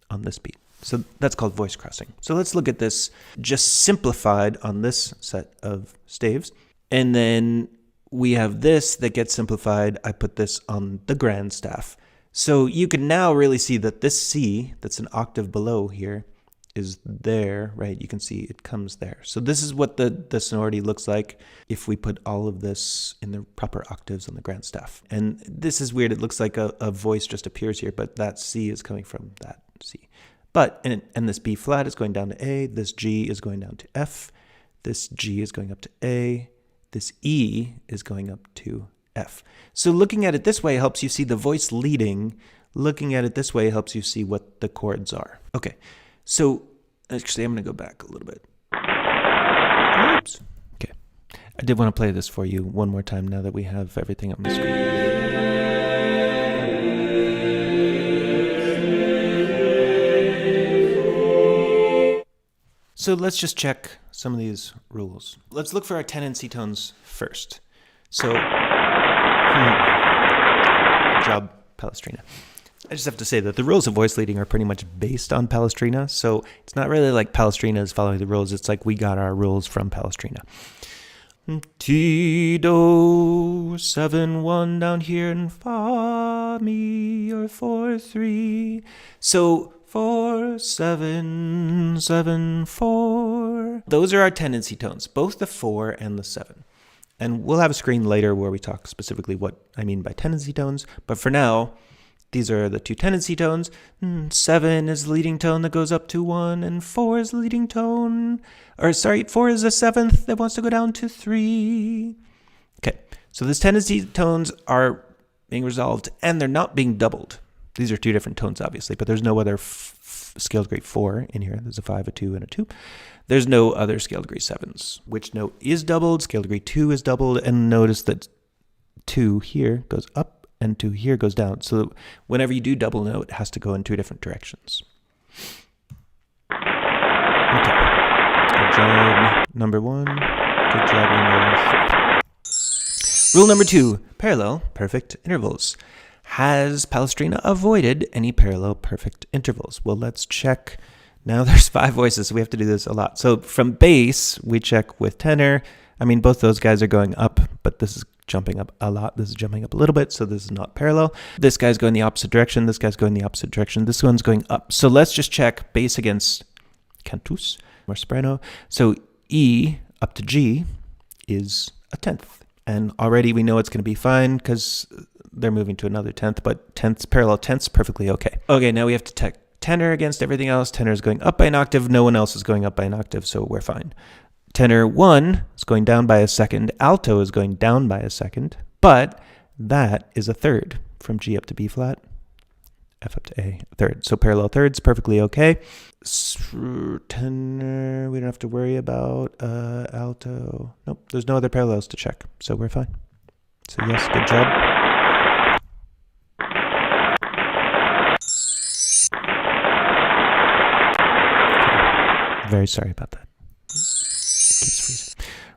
on this beat. So that's called voice crossing. So let's look at this just simplified on this set of staves. And then we have this that gets simplified. I put this on the grand staff. So you can now really see that this C that's an octave below here is there, right? You can see it comes there. So this is what the sonority looks like if we put all of this in the proper octaves on the grand staff. And this is weird. It looks like a voice just appears here, but that C is coming from that C. But, and this B flat is going down to A, this G is going down to F, this G is going up to A, this E is going up to F. So looking at it this way helps you see the voice leading. Looking at it this way helps you see what the chords are. Okay. So, actually, I'm going to go back a little bit. Oops. Okay. I did want to play this for you one more time now that we have everything on the screen. So let's just check some of these rules. Let's look for our tendency tones first. So, good job, Palestrina. I just have to say that the rules of voice leading are pretty much based on Palestrina, so it's not really like Palestrina is following the rules. It's like we got our rules from Palestrina. Ti, do, 7, 1 down here, and fa, mi, or 4, 3. So 4, 7, 7, 4. Those are our tendency tones, both the 4 and the 7. And we'll have a screen later where we talk specifically what I mean by tendency tones, but for now, these are the two tendency tones. 7 is the leading tone that goes up to 1, and 4 is the leading tone, 4 is the 7th that wants to go down to 3. Okay, so these tendency tones are being resolved, and they're not being doubled. These are two different tones, obviously, but there's no other scale degree 4 in here. There's a 5, a 2, and a 2. There's no other scale degree 7s. Which note is doubled? Scale degree 2 is doubled, and notice that 2 here goes up, and 2 here goes down. So whenever you do double note, it has to go in two different directions. Okay. Good job, number 1. Good job, number 3. Rule number 2, parallel perfect intervals. Has Palestrina avoided any parallel perfect intervals? Well, let's check. Now there's 5 voices, so we have to do this a lot. So from bass, we check with tenor. I mean, both those guys are going up, but this is jumping up a lot. This is jumping up a little bit, so this is not parallel. This guy's going the opposite direction. This guy's going the opposite direction. This one's going up. So let's just check bass against cantus or soprano. So E up to G is a 10th. And already we know it's going to be fine because they're moving to another 10th, but 10ths, parallel 10ths, perfectly okay. Okay, now we have to check tenor against everything else. Tenor is going up by an octave. No one else is going up by an octave, so we're fine. Tenor 1 is going down by a second. Alto is going down by a second, but that is a third from G up to B flat, F up to A, a third. So parallel thirds, perfectly okay. Tenor, we don't have to worry about alto. Nope, there's no other parallels to check, so we're fine. So yes, good job. Okay. Very sorry about that.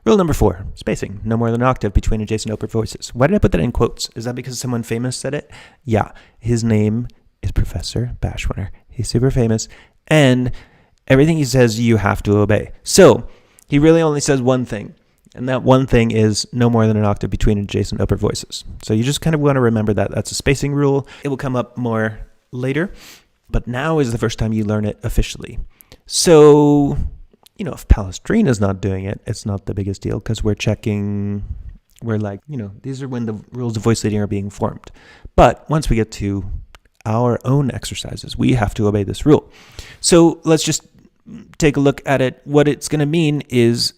Rule number 4, spacing. No more than an octave between adjacent upper voices. Why did I put that in quotes? Is that because someone famous said it? Yeah. His name is Professor Bashwinner. He's super famous. And everything he says, you have to obey. So he really only says one thing. And that one thing is no more than an octave between adjacent upper voices. So you just kind of want to remember that. That's a spacing rule. It will come up more later. But now is the first time you learn it officially. So, if Palestrina is not doing it, it's not the biggest deal because we're checking, these are when the rules of voice leading are being formed. But once we get to our own exercises, we have to obey this rule. So let's just take a look at it. What it's going to mean is,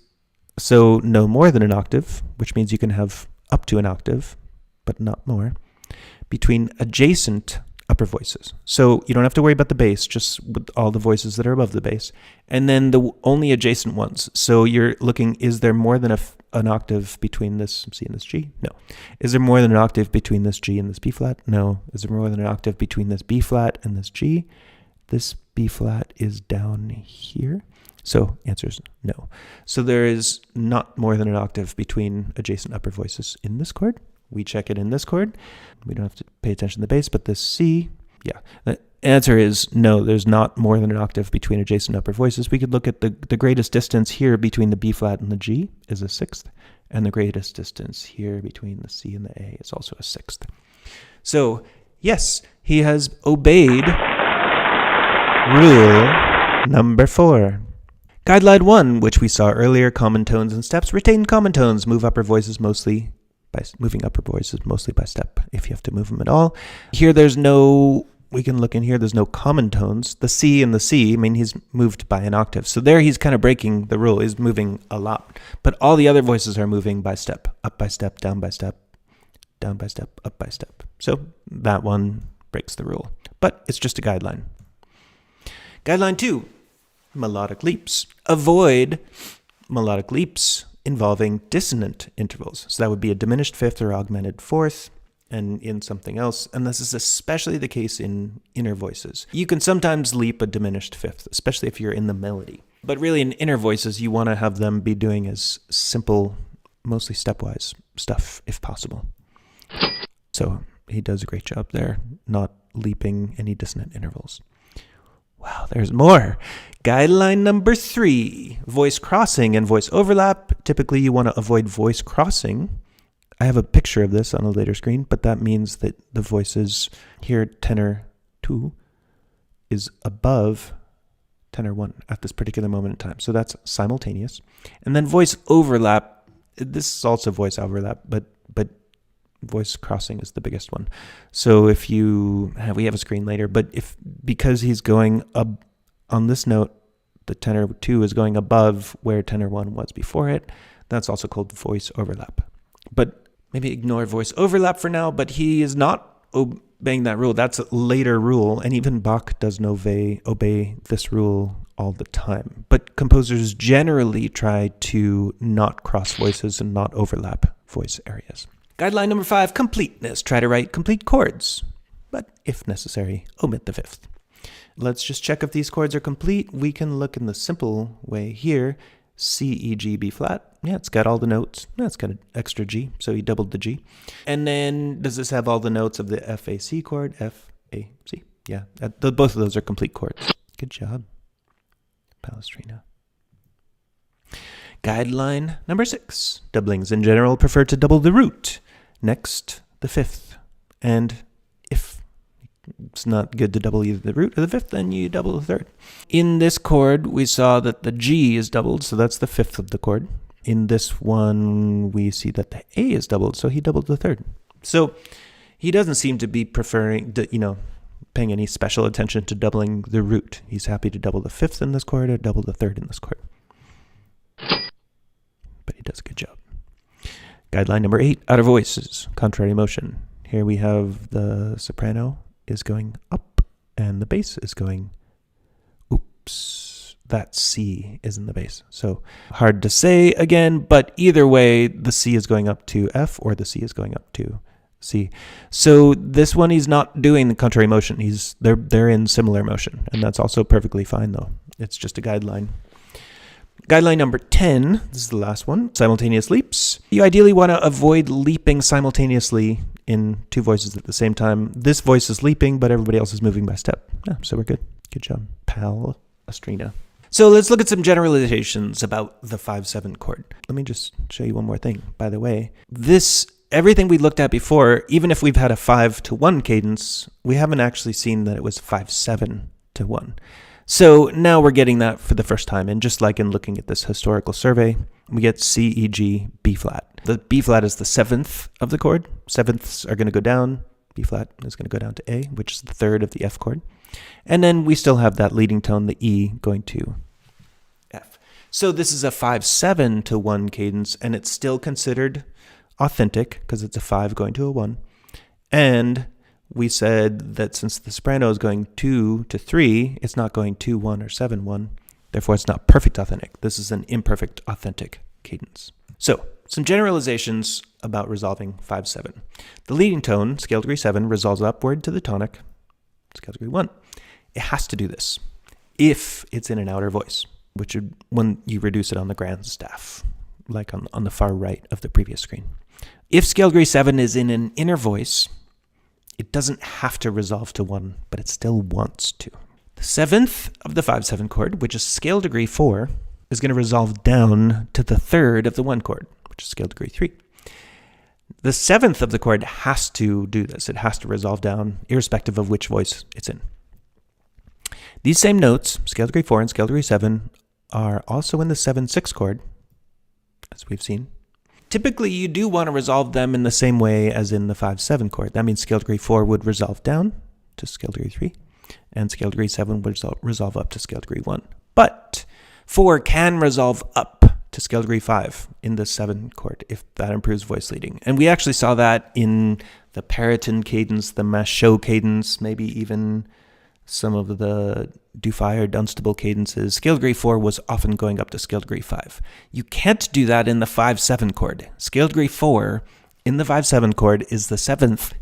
so no more than an octave, which means you can have up to an octave, but not more, between adjacent upper voices. So you don't have to worry about the bass, just with all the voices that are above the bass. And then the only adjacent ones. So you're looking, is there more than an octave between this C and this G? No. Is there more than an octave between this G and this B flat? No. Is there more than an octave between this B flat and this G? This B flat is down here. So answer is no. So there is not more than an octave between adjacent upper voices in this chord we check it in this chord. We don't have to pay attention to the bass, but this C, yeah. The answer is no, there's not more than an octave between adjacent upper voices. We could look at the greatest distance here between the B flat and the G is a sixth, and the greatest distance here between the C and the A is also a sixth. So, yes, he has obeyed rule number 4. Guideline 1, which we saw earlier, common tones and steps. Retain common tones, moving upper voices mostly by step, if you have to move them at all. Here there's no, we can look in here, there's no common tones. The C and the C, I mean, he's moved by an octave. So there he's kind of breaking the rule, he's moving a lot. But all the other voices are moving by step, up by step, down by step, down by step, up by step. So that one breaks the rule. But it's just a guideline. Guideline 2, melodic leaps. Avoid melodic leaps involving dissonant intervals. So that would be a diminished fifth or augmented fourth and in something else. And this is especially the case in inner voices. You can sometimes leap a diminished fifth, especially if you're in the melody. But really in inner voices, you want to have them be doing as simple, mostly stepwise stuff if possible. So he does a great job there, not leaping any dissonant intervals. Wow, there's more. Guideline number 3, voice crossing and voice overlap. Typically, you want to avoid voice crossing. I have a picture of this on a later screen, but that means that the voices here, tenor 2, is above tenor 1 at this particular moment in time. So that's simultaneous. And then voice overlap, this is also voice overlap, but voice crossing is the biggest one. So if you, we have a screen later, but because he's going up on this note, the tenor 2 is going above where tenor 1 was before it, that's also called voice overlap. But maybe ignore voice overlap for now, but he is not obeying that rule. That's a later rule, and even Bach doesn't obey this rule all the time. But composers generally try to not cross voices and not overlap voice areas. Guideline number 5, completeness. Try to write complete chords, but if necessary, omit the fifth. Let's just check if these chords are complete. We can look in the simple way here. C, E, G, B flat. Yeah, it's got all the notes. Yeah, it's got an extra G, so he doubled the G. And then does this have all the notes of the F, A, C chord? F, A, C. Yeah, both of those are complete chords. Good job, Palestrina. Guideline number 6. Doublings in general prefer to double the root. Next, the fifth. And if it's not good to double either the root or the fifth, then you double the third. In this chord, we saw that the G is doubled, so that's the fifth of the chord. In this one, we see that the A is doubled, so he doubled the third. So he doesn't seem to be preferring, paying any special attention to doubling the root. He's happy to double the fifth in this chord or double the third in this chord. But he does a good job. Guideline number 8, outer voices, contrary motion. Here we have the soprano is going up and the bass is going, oops, that C is in the bass. So hard to say again, but either way, the C is going up to F or the C is going up to C. So this one, he's not doing the contrary motion. They're in similar motion, and that's also perfectly fine though. It's just a guideline. Guideline number 10, this is the last one, simultaneous leaps. You ideally want to avoid leaping simultaneously in two voices at the same time. This voice is leaping, but everybody else is moving by step. Yeah, so we're good. Good job, Palestrina. So let's look at some generalizations about the 5/7 chord. Let me just show you one more thing. By the way, everything we looked at before, even if we've had a 5-to-1 cadence, we haven't actually seen that it was 5/7-to-1. So now we're getting that for the first time. And just like in looking at this historical survey, we get C, E, G, B flat. The B flat is the 7th of the chord. Sevenths are going to go down. B flat is going to go down to A, which is the 3rd of the F chord. And then we still have that leading tone, the E, going to F. So this is a 5/7-to-1 cadence, and it's still considered authentic because it's a 5 going to a 1. And we said that since the soprano is going 2 to 3, it's not going 2-1 or 7-1. Therefore, it's not perfect authentic. This is an imperfect authentic cadence. So, some generalizations about resolving 5/7. The leading tone, scale degree 7, resolves upward to the tonic, scale degree 1. It has to do this if it's in an outer voice, which would when you reduce it on the grand staff, like on the far right of the previous screen. If scale degree 7 is in an inner voice, it doesn't have to resolve to 1, but it still wants to. The 7th of the 5/7 chord, which is scale degree 4, is going to resolve down to the 3rd of the 1 chord, which is scale degree 3. The 7th of the chord has to do this. It has to resolve down, irrespective of which voice it's in. These same notes, scale degree 4 and scale degree 7, are also in the 7/6 chord, as we've seen. Typically, you do want to resolve them in the same way as in the 5/7 chord. That means scale degree 4 would resolve down to scale degree 3, and scale degree 7 would resolve up to scale degree 1. But 4 can resolve up to scale degree 5 in the 7 chord if that improves voice leading. And we actually saw that in the Perotin cadence, the Machaut cadence, maybe even some of the Dufay or Dunstable cadences. Scale degree 4 was often going up to scale degree 5. You can't do that in the 5/7 chord. Scale degree 4 in the 5/7 chord is the 7th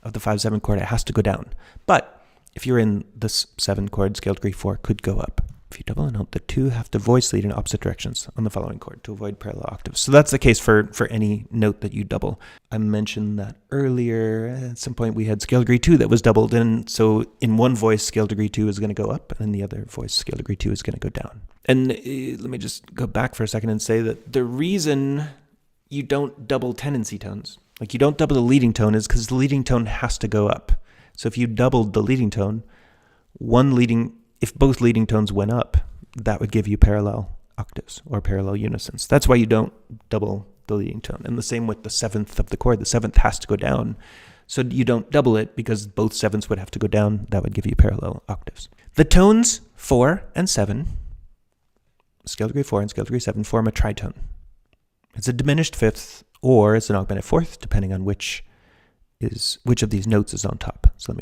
of the 5/7 chord. It has to go down. But if you're in the 7 chord, scale degree 4 could go up. If you double a note, the two have to voice lead in opposite directions on the following chord to avoid parallel octaves. So that's the case for any note that you double. I mentioned that earlier. At some point we had scale degree 2 that was doubled, and so in one voice, scale degree 2 is going to go up, and in the other voice, scale degree 2 is going to go down. And let me just go back for a second and say that the reason you don't double tendency tones, like you don't double the leading tone, is because the leading tone has to go up. So if you doubled the leading tone, if both leading tones went up, that would give you parallel octaves or parallel unisons. That's why you don't double the leading tone. And the same with the 7th of the chord. The 7th has to go down. So you don't double it because both 7ths would have to go down. That would give you parallel octaves. The tones 4 and 7, scale degree 4 and scale degree 7, form a tritone. It's a diminished fifth or it's an augmented fourth, depending on which of these notes is on top. So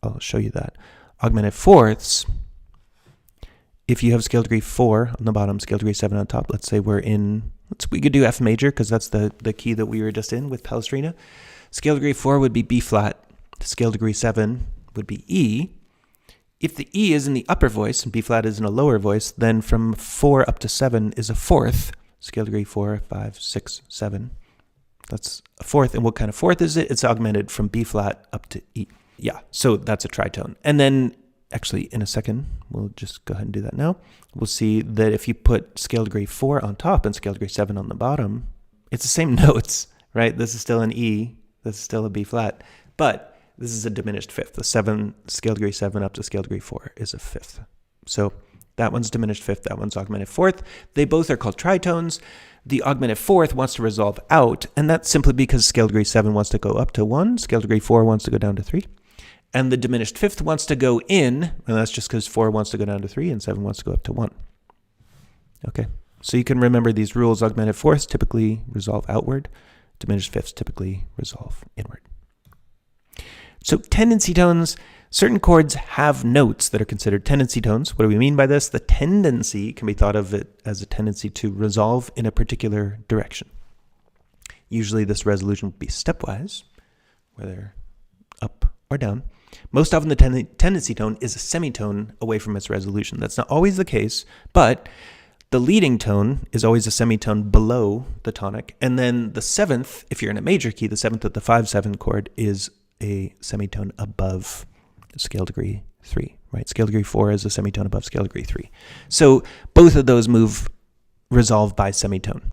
I'll show you that. Augmented fourths, if you have scale degree 4 on the bottom, scale degree 7 on top, let's say we could do F major because that's the key that we were just in with Palestrina. Scale degree 4 would be B flat. Scale degree 7 would be E. If the E is in the upper voice and B flat is in a lower voice, then from 4 up to 7 is a fourth. Scale degree 4, 5, 6, 7. That's a fourth. And what kind of fourth is it? It's augmented from B flat up to E. Yeah, so that's a tritone. And then actually, in a second, we'll just go ahead and do that now. We'll see that if you put scale degree 4 on top and scale degree 7 on the bottom, it's the same notes, right? This is still an E, this is still a B flat, but this is a diminished fifth. The scale degree 7 up to scale degree 4 is a fifth. So that one's diminished fifth, that one's augmented fourth. They both are called tritones. The augmented fourth wants to resolve out, and that's simply because scale degree 7 wants to go up to 1, scale degree 4 wants to go down to 3. And the diminished fifth wants to go in, and that's just because 4 wants to go down to 3 and 7 wants to go up to 1. Okay, so you can remember these rules. Augmented fourths typically resolve outward. Diminished fifths typically resolve inward. So tendency tones, certain chords have notes that are considered tendency tones. What do we mean by this? The tendency can be thought of it as a tendency to resolve in a particular direction. Usually this resolution would be stepwise, whether up or down. Most often the tendency tone is a semitone away from its resolution. That's not always the case, but the leading tone is always a semitone below the tonic. And then the 7th, if you're in a major key, the 7th of the 5/7 chord is a semitone above scale degree 3, right? Scale degree 4 is a semitone above scale degree 3. So both of those resolve by semitone.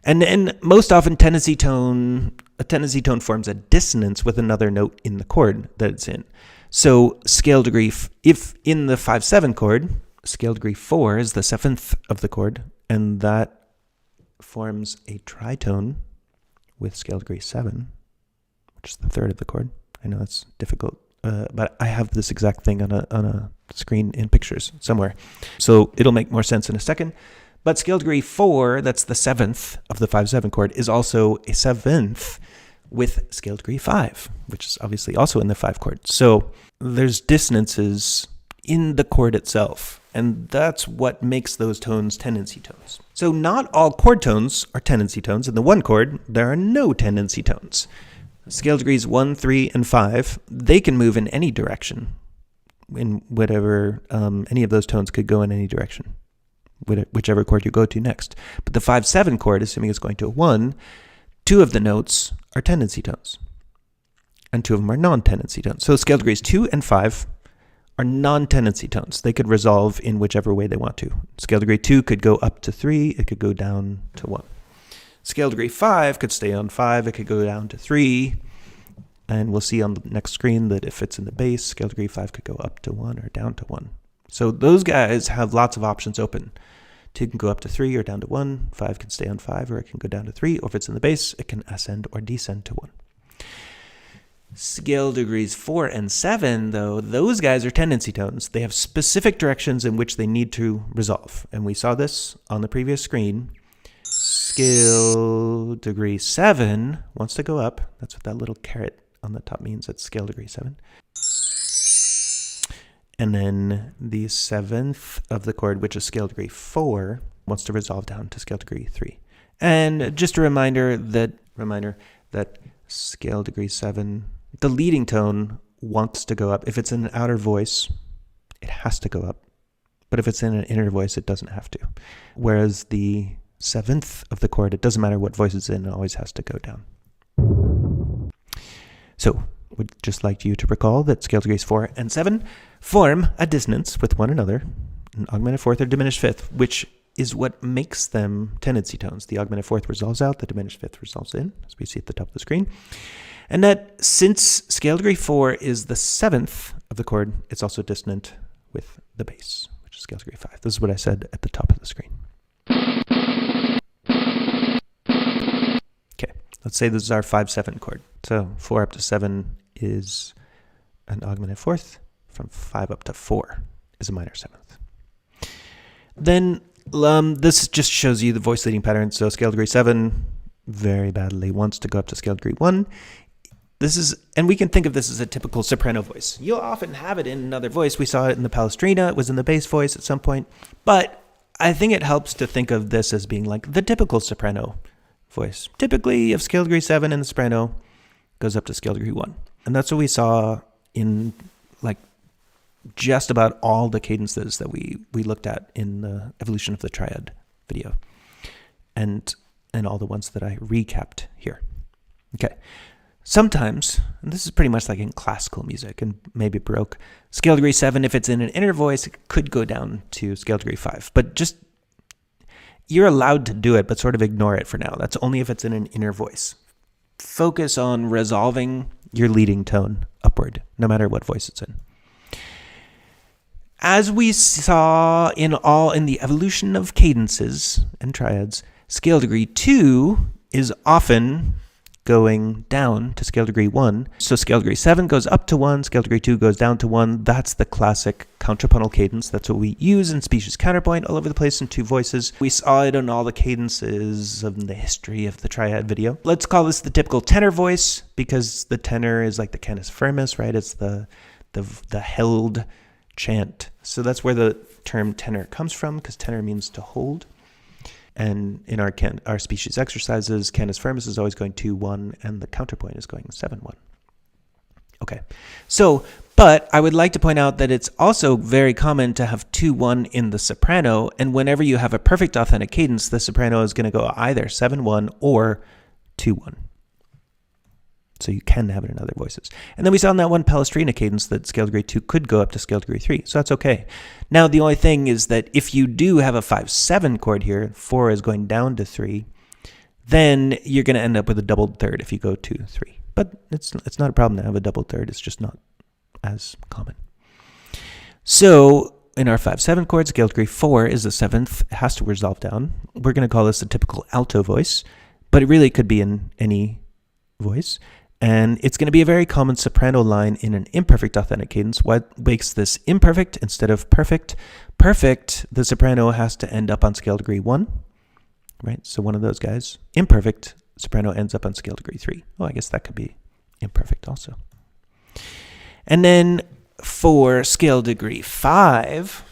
And most often a tendency tone forms a dissonance with another note in the chord that it's in. So scale degree, if in the 5/7 chord, scale degree 4 is the 7th of the chord, and that forms a tritone with scale degree 7, which is the 3rd of the chord. I know it's difficult, but I have this exact thing on a screen in pictures somewhere. So it'll make more sense in a second. But scale degree 4, that's the 7th of the 5/7 chord, is also a 7th with scale degree 5, which is obviously also in the 5 chord. So there's dissonances in the chord itself, and that's what makes those tones tendency tones. So not all chord tones are tendency tones. In the 1 chord, there are no tendency tones. Scale degrees 1, 3, and 5, they can move in any direction. In whatever, any of those tones could go in any direction, whichever chord you go to next. But the 5/7 chord, assuming it's going to a 1, 2 of the notes are tendency tones, and 2 of them are non-tendency tones. So scale degrees 2 and 5 are non-tendency tones. They could resolve in whichever way they want to. Scale degree 2 could go up to 3, it could go down to 1. Scale degree 5 could stay on 5, it could go down to 3, and we'll see on the next screen that if it's in the bass, scale degree 5 could go up to 1 or down to 1. So those guys have lots of options open. 2 can go up to 3 or down to 1, 5 can stay on 5 or it can go down to 3, or if it's in the bass, it can ascend or descend to 1. Scale degrees 4 and 7, though, those guys are tendency tones. They have specific directions in which they need to resolve. And we saw this on the previous screen. Scale degree 7 wants to go up. That's what that little caret on the top means. That's scale degree 7. And then the 7th of the chord, which is scale degree 4, wants to resolve down to scale degree 3. And just a reminder that scale degree 7, the leading tone wants to go up. If it's in an outer voice, it has to go up. But if it's in an inner voice, it doesn't have to. Whereas the 7th of the chord, it doesn't matter what voice it's in, it always has to go down. So, would just like you to recall that scale degrees 4 and 7 form a dissonance with one another, an augmented fourth or diminished fifth, which is what makes them tendency tones. The augmented fourth resolves out, the diminished fifth resolves in, as we see at the top of the screen. And that since scale degree 4 is the 7th of the chord, it's also dissonant with the bass, which is scale degree 5. This is what I said at the top of the screen. Okay, let's say this is our 5-7 chord. So 4 up to 7 is an augmented fourth. From 5 up to 4 is a minor 7th. Then this just shows you the voice leading pattern. So scale degree 7 very badly wants to go up to scale degree 1. And we can think of this as a typical soprano voice. You'll often have it in another voice. We saw it in the Palestrina. It was in the bass voice at some point. But I think it helps to think of this as being like the typical soprano voice. Typically, if scale degree 7 in the soprano goes up to scale degree 1. And that's what we saw in like just about all the cadences that we looked at in the evolution of the triad video. And all the ones that I recapped here. Okay. Sometimes, and this is pretty much like in classical music and maybe Baroque, scale degree 7, if it's in an inner voice, it could go down to scale degree 5. But just, you're allowed to do it, but sort of ignore it for now. That's only if it's in an inner voice. Focus on resolving your leading tone upward, no matter what voice it's in. As we saw in the evolution of cadences and triads, scale degree 2 is often going down to scale degree 1. So scale degree 7 goes up to 1, scale degree 2 goes down to 1. That's the classic contrapuntal cadence. That's what we use in species counterpoint all over the place in 2 voices. We saw it in all the cadences of the history of the triad video. Let's call this the typical tenor voice, because the tenor is like the cantus firmus, right? It's the held chant. So that's where the term tenor comes from, because tenor means to hold. And in our species exercises, cantus firmus is always going 2-1, and the counterpoint is going 7-1. Okay, so, but I would like to point out that it's also very common to have 2-1 in the soprano, and whenever you have a perfect authentic cadence, the soprano is going to go either 7-1 or 2-1. So you can have it in other voices. And then we saw in that one Palestrina cadence that scale degree 2 could go up to scale degree 3. So that's okay. Now, the only thing is that if you do have a 5-7 chord here, 4 is going down to 3, then you're going to end up with a doubled third if you go 2-3. But it's not a problem to have a doubled third. It's just not as common. So in our 5-7 chord, scale degree 4 is the 7th. It has to resolve down. We're going to call this a typical alto voice, but it really could be in any voice. And it's going to be a very common soprano line in an imperfect authentic cadence. What makes this imperfect instead of perfect? Perfect, the soprano has to end up on scale degree 1, right? So one of those guys. Imperfect, soprano ends up on scale degree 3. Oh, I guess that could be imperfect also. And then for scale degree 5,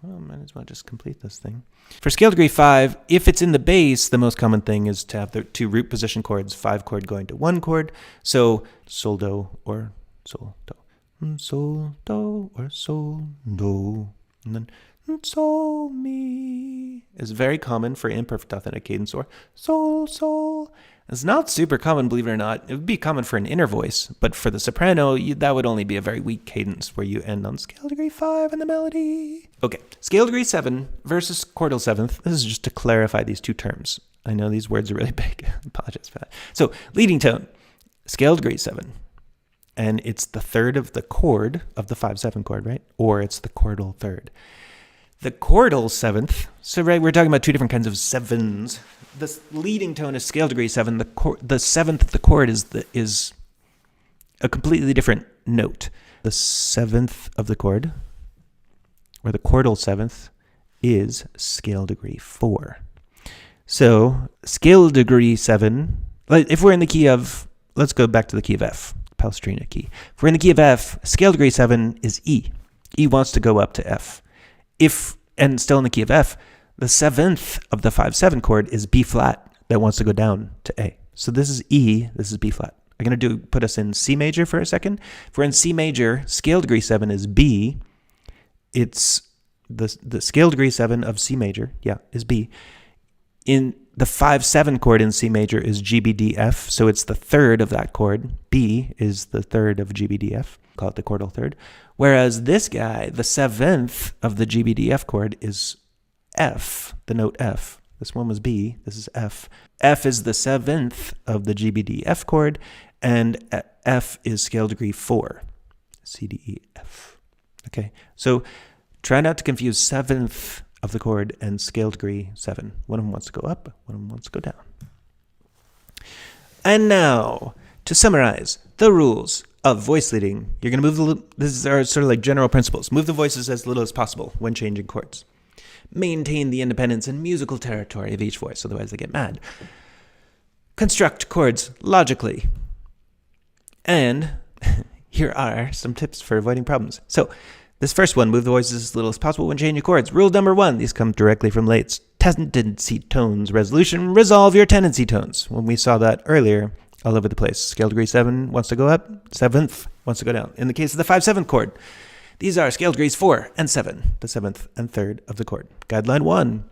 well, might as well just complete this thing. For scale degree 5, if it's in the bass, the most common thing is to have the 2 root position chords, 5 chord going to 1 chord. So sol, do, or sol, do. Sol, do, or sol, do. And then sol, mi is very common for imperfect authentic cadence, or sol, sol. It's not super common, believe it or not. It would be common for an inner voice, but for the soprano, that would only be a very weak cadence where you end on scale degree 5 in the melody. Okay, scale degree 7 versus chordal 7th. This is just to clarify these two terms. I know these words are really big. I apologize for that. So, leading tone, scale degree 7. And it's the third of the chord of the 5-7 chord, right? Or it's the chordal third. The chordal 7th, so right, we're talking about two different kinds of sevens. The leading tone is scale degree 7. The 7th of the chord is a completely different note. The 7th of the chord, or the chordal 7th, is scale degree 4. So scale degree 7, like if we're in the key of, let's go back to the key of F, Palestrina key. If we're in the key of F, scale degree 7 is E. E wants to go up to F. And still in the key of F, the 7th of the 5-7 chord is B flat that wants to go down to A. So this is E, this is B flat. I'm going to put us in C major for a second. If we're in C major, scale degree 7 is B. It's the scale degree 7 of C major, is B. In the 5-7 chord in C major is G, B, D, F, so it's the third of that chord. B is the third of G, B, D, F. Call it the chordal third. Whereas this guy, the 7th of the G, B, D, F chord is F, the note F. This one was B, this is F. F is the 7th of the G, B, D, F chord, and F is scale degree 4. C, D, E, F. Okay, so try not to confuse 7th of the chord and scale degree 7. One of them wants to go up, one of them wants to go down. And now, to summarize the rules of voice leading, you're going to move these are sort of like general principles. Move the voices as little as possible when changing chords. Maintain the independence and musical territory of each voice, otherwise they get mad. Construct chords logically. And here are some tips for avoiding problems. So, this first one, move the voices as little as possible when changing chords. Rule number 1, these come directly from Late's tendency tones resolution. Resolve your tendency tones. When we saw that earlier, all over the place. Scale degree 7 wants to go up, 7th wants to go down. In the case of the 5-7 chord, these are scale degrees 4 and 7, the 7th and 3rd of the chord. Guideline 1,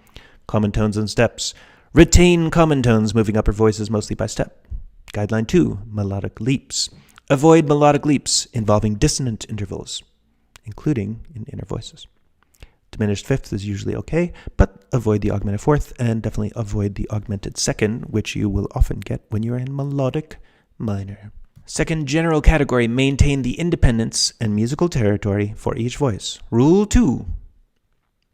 common tones and steps. Retain common tones, moving upper voices mostly by step. Guideline 2, melodic leaps. Avoid melodic leaps involving dissonant intervals, including in inner voices. Diminished fifth is usually okay, but avoid the augmented fourth and definitely avoid the augmented second, which you will often get when you're in melodic minor. Second general category, maintain the independence and musical territory for each voice. Rule 2,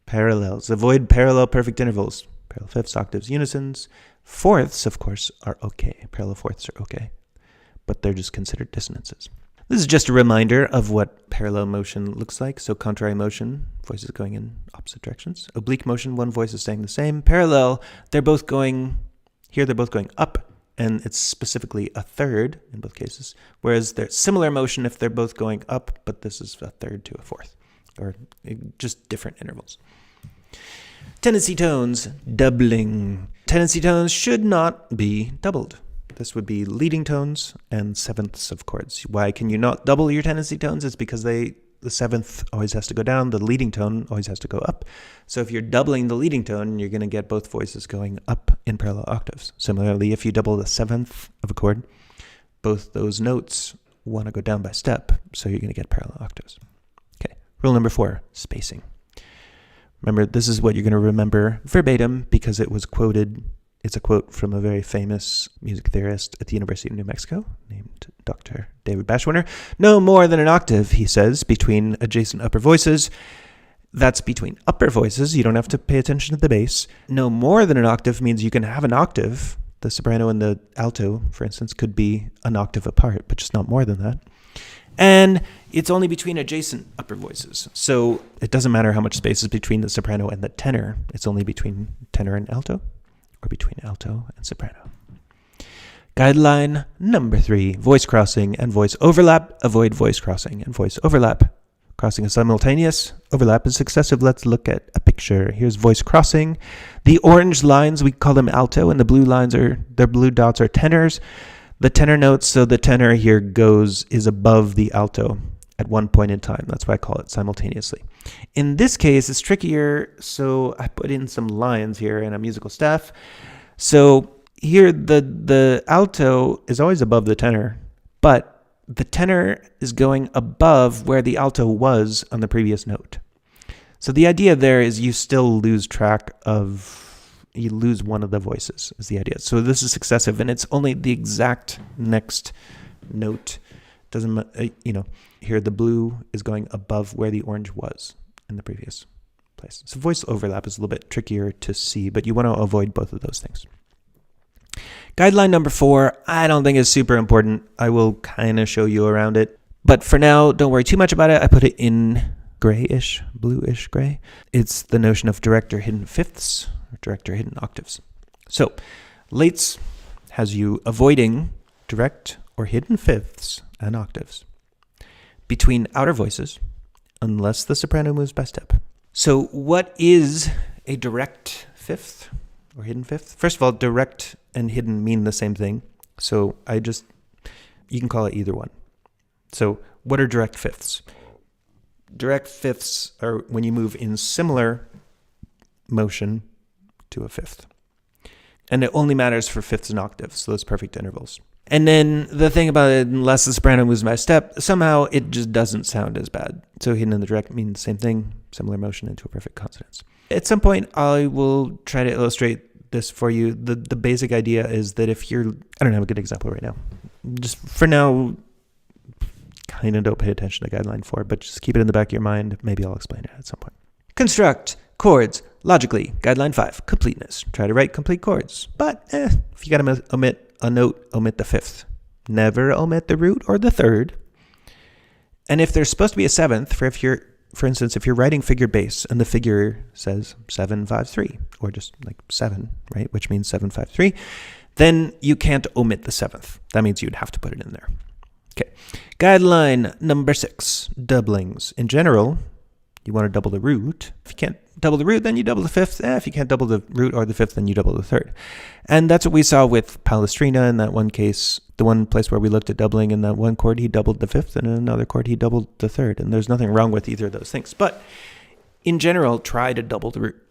parallels. Avoid parallel perfect intervals. Parallel fifths, octaves, unisons. Fourths, of course, are okay. Parallel fourths are okay, but they're just considered dissonances. This is just a reminder of what parallel motion looks like. So contrary motion, voices going in opposite directions. Oblique motion, one voice is staying the same. Parallel, they're both going up, and it's specifically a third in both cases. Whereas there's similar motion if they're both going up, but this is a third to a fourth, or just different intervals. Tendency tones, doubling. Tendency tones should not be doubled. This would be leading tones and sevenths of chords. Why can you not double your tendency tones? It's because the seventh always has to go down, the leading tone always has to go up. So if you're doubling the leading tone, you're going to get both voices going up in parallel octaves. Similarly, if you double the seventh of a chord, both those notes want to go down by step, so you're going to get parallel octaves. Okay, rule number 4, spacing. Remember, this is what you're going to remember verbatim because it was quoted. It's a quote from a very famous music theorist at the University of New Mexico named Dr. David Bashwiner. No more than an octave, he says, between adjacent upper voices. That's between upper voices. You don't have to pay attention to the bass. No more than an octave means you can have an octave. The soprano and the alto, for instance, could be an octave apart, but just not more than that. And it's only between adjacent upper voices. So it doesn't matter how much space is between the soprano and the tenor. It's only between tenor and alto, or between alto and soprano. Guideline number 3, voice crossing and voice overlap. Avoid voice crossing and voice overlap. Crossing is simultaneous, overlap is successive. Let's look at a picture. Here's voice crossing. The orange lines, we call them alto, and the blue lines the blue dots are tenors. The tenor notes, so the tenor here is above the alto at one point in time. That's why I call it simultaneously. In this case, it's trickier, so I put in some lines here in a musical staff. So here the alto is always above the tenor, but the tenor is going above where the alto was on the previous note. So the idea there is you still lose you lose one of the voices is the idea. So this is successive, and it's only the exact next note. Doesn't, here the blue is going above where the orange was in the previous place. So voice overlap is a little bit trickier to see, but you want to avoid both of those things. Guideline number 4, I don't think is super important. I will kind of show you around it. But for now, don't worry too much about it. I put it in grayish, bluish gray. It's the notion of direct or hidden fifths, or direct or hidden octaves. So Lates has you avoiding direct or hidden fifths and octaves between outer voices unless the soprano moves by step. So what is a direct fifth or hidden fifth? First of all, direct and hidden mean the same thing. So you can call it either one. So what are direct fifths? Direct fifths are when you move in similar motion to a fifth. And it only matters for fifths and octaves, so those perfect intervals. And then the thing about it, unless the soprano moves by step, somehow it just doesn't sound as bad. So hidden and the direct mean the same thing, similar motion into a perfect consonance. At some point, I will try to illustrate this for you. The basic idea is that if you're, I don't have a good example right now. Just for now, kind of don't pay attention to guideline 4, but just keep it in the back of your mind. Maybe I'll explain it at some point. Construct chords logically. Guideline 5, completeness. Try to write complete chords. But if you got to omit a note, omit the fifth. Never omit the root or the third. And if there's supposed to be a seventh, for instance, if you're writing figure bass and the figure says 7-5-3, or just like 7, right, which means 7-5-3, then you can't omit the seventh. That means you'd have to put it in there. Okay. Guideline number 6, doublings. In general, you want to double the root. If you can't double the root, then you double the fifth. If you can't double the root or the fifth, then you double the third. And that's what we saw with Palestrina in that one case, the one place where we looked at doubling. In that one chord, he doubled the fifth, and in another chord, he doubled the third. And there's nothing wrong with either of those things. But in general, try to double the root.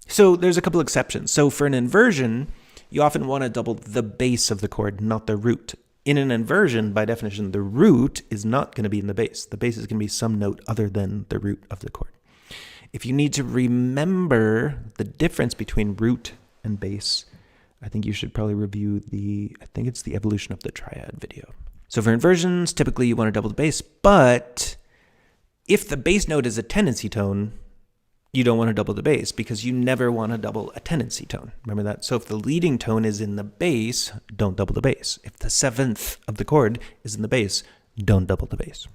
So there's a couple exceptions. So for an inversion, you often want to double the base of the chord, not the root. In an inversion, by definition, the root is not going to be in the bass. The bass is going to be some note other than the root of the chord. If you need to remember the difference between root and bass, I think you should probably review I think it's the evolution of the triad video. So for inversions, typically you want to double the bass, but if the bass note is a tendency tone, you don't want to double the bass because you never want to double a tendency tone. Remember that? So if the leading tone is in the bass, don't double the bass. If the seventh of the chord is in the bass, don't double the bass.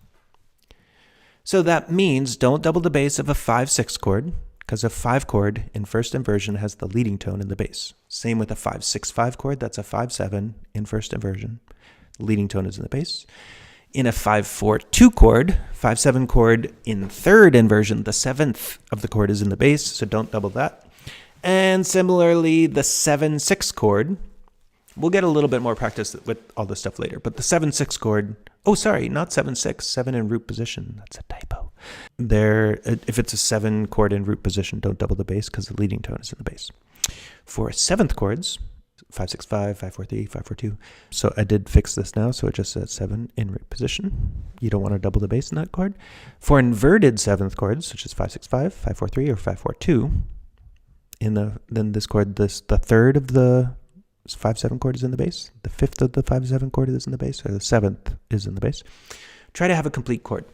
So that means don't double the bass of a 5-6 chord because a 5 chord in first inversion has the leading tone in the bass. Same with a 5-6-5 chord, that's a 5-7 in first inversion. The leading tone is in the bass. In a 5-4-2 chord, 5-7 chord in third inversion, the seventh of the chord is in the bass, so don't double that. And similarly, the 7-6 chord, we'll get a little bit more practice with all this stuff later, but the 7-6 chord, not 7-6, 7 in root position, that's a typo. If it's a 7 chord in root position, don't double the bass because the leading tone is in the bass. For seventh chords, 5-6-5, 5-4-3, 5-4-2. So I did fix this now, so it just says 7 in root position. You don't want to double the bass in that chord. For inverted seventh chords, such as 5-6-5, 5-4-3, or 5-4-2, then this chord, the third of the 5-7 chord is in the bass, the fifth of the 5-7 chord is in the bass, or the seventh is in the bass. Try to have a complete chord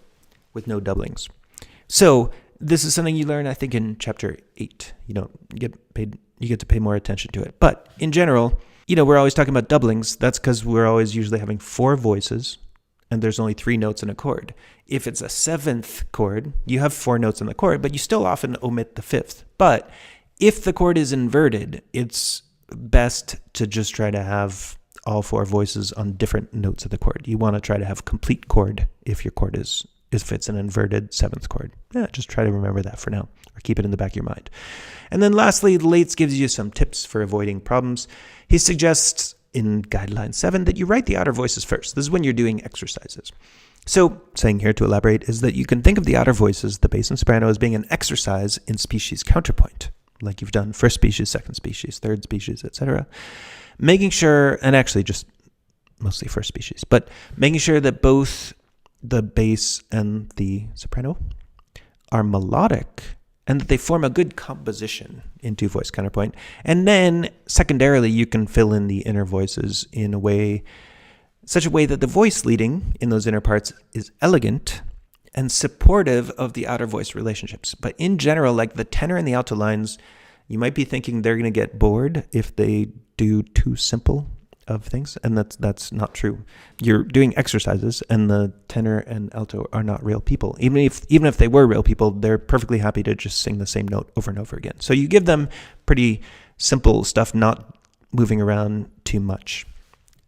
with no doublings. So this is something you learn, I think, in chapter 8. You get to pay more attention to it. But in general, we're always talking about doublings. That's because we're always usually having 4 voices and there's only 3 notes in a chord. If it's a 7th chord, you have 4 notes in the chord, but you still often omit the 5th. But if the chord is inverted, it's best to just try to have all 4 voices on different notes of the chord. You want to try to have complete chord if your chord if it's an inverted 7th chord. Just try to remember that for now, or keep it in the back of your mind. And then lastly, Lates gives you some tips for avoiding problems. He suggests in Guideline 7 that you write the outer voices first. This is when you're doing exercises. So, saying here to elaborate is that you can think of the outer voices, the bass and soprano, as being an exercise in species counterpoint. like you've done first species, second species, third species, etc. Making sure, and actually just mostly first species, but making sure that both the bass and the soprano are melodic and that they form a good composition into voice counterpoint. And then secondarily, you can fill in the inner voices in such a way that the voice leading in those inner parts is elegant and supportive of the outer voice relationships. But in general, like the tenor and the alto lines, you might be thinking they're going to get bored if they do too simple of things, and that's not true. You're doing exercises, and the tenor and alto are not real people. Even if they were real people, they're perfectly happy to just sing the same note over and over again. So you give them pretty simple stuff, not moving around too much.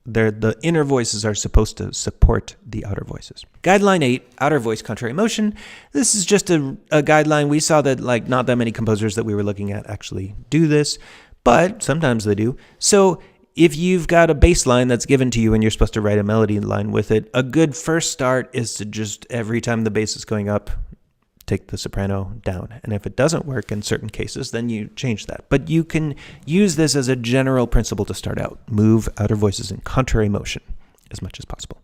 The inner voices are supposed to support the outer voices. Guideline 8, outer voice contrary motion. This is just a guideline. We saw that like not that many composers that we were looking at actually do this, but sometimes they do. So if you've got a bass line that's given to you and you're supposed to write a melody line with it, a good first start is to just, every time the bass is going up, take the soprano down. And if it doesn't work in certain cases, then you change that. But you can use this as a general principle to start out. Move outer voices in contrary motion as much as possible.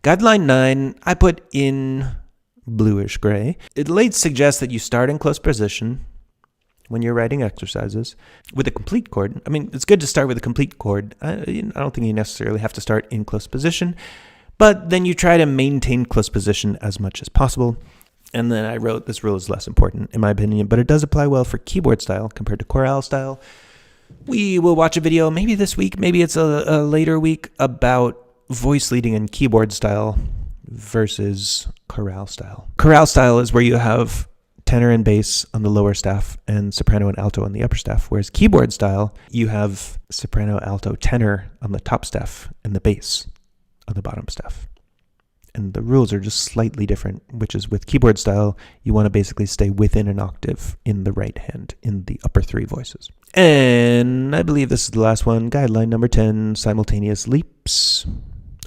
Guideline 9, I put in bluish gray. It suggests that you start in close position when you're writing exercises with a complete chord. I mean, it's good to start with a complete chord. I don't think you necessarily have to start in close position, but then you try to maintain close position as much as possible. And then I wrote, this rule is less important in my opinion, but it does apply well for keyboard style compared to chorale style. We will watch a video maybe this week, maybe it's a later week, about voice leading and keyboard style versus chorale style. Chorale style is where you have tenor and bass on the lower staff and soprano and alto on the upper staff, whereas keyboard style, you have soprano, alto, tenor on the top staff and the bass on the bottom staff. And the rules are just slightly different, which is with keyboard style, you want to basically stay within an octave in the right hand in the upper three voices. And I believe this is the last one, guideline number 10, simultaneous leaps.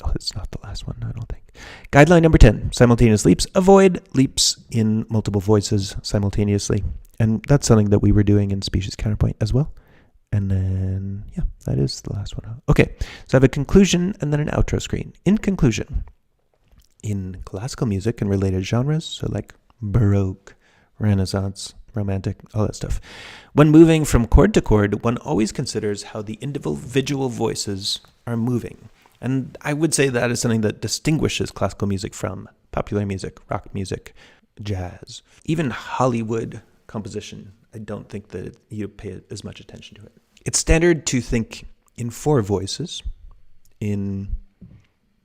Oh, it's not the last one, I don't think. Guideline number 10, simultaneous leaps. Avoid leaps in multiple voices simultaneously. And that's something that we were doing in species counterpoint as well. And then, yeah, that is the last one. Okay, so I have a conclusion and then an outro screen. In conclusion, in classical music and related genres, so like Baroque, Renaissance, Romantic, all that stuff, when moving from chord to chord, one always considers how the individual voices are moving. And I would say that is something that distinguishes classical music from popular music, rock music, jazz, even Hollywood composition. I don't think that you pay as much attention to it. It's standard to think in four voices in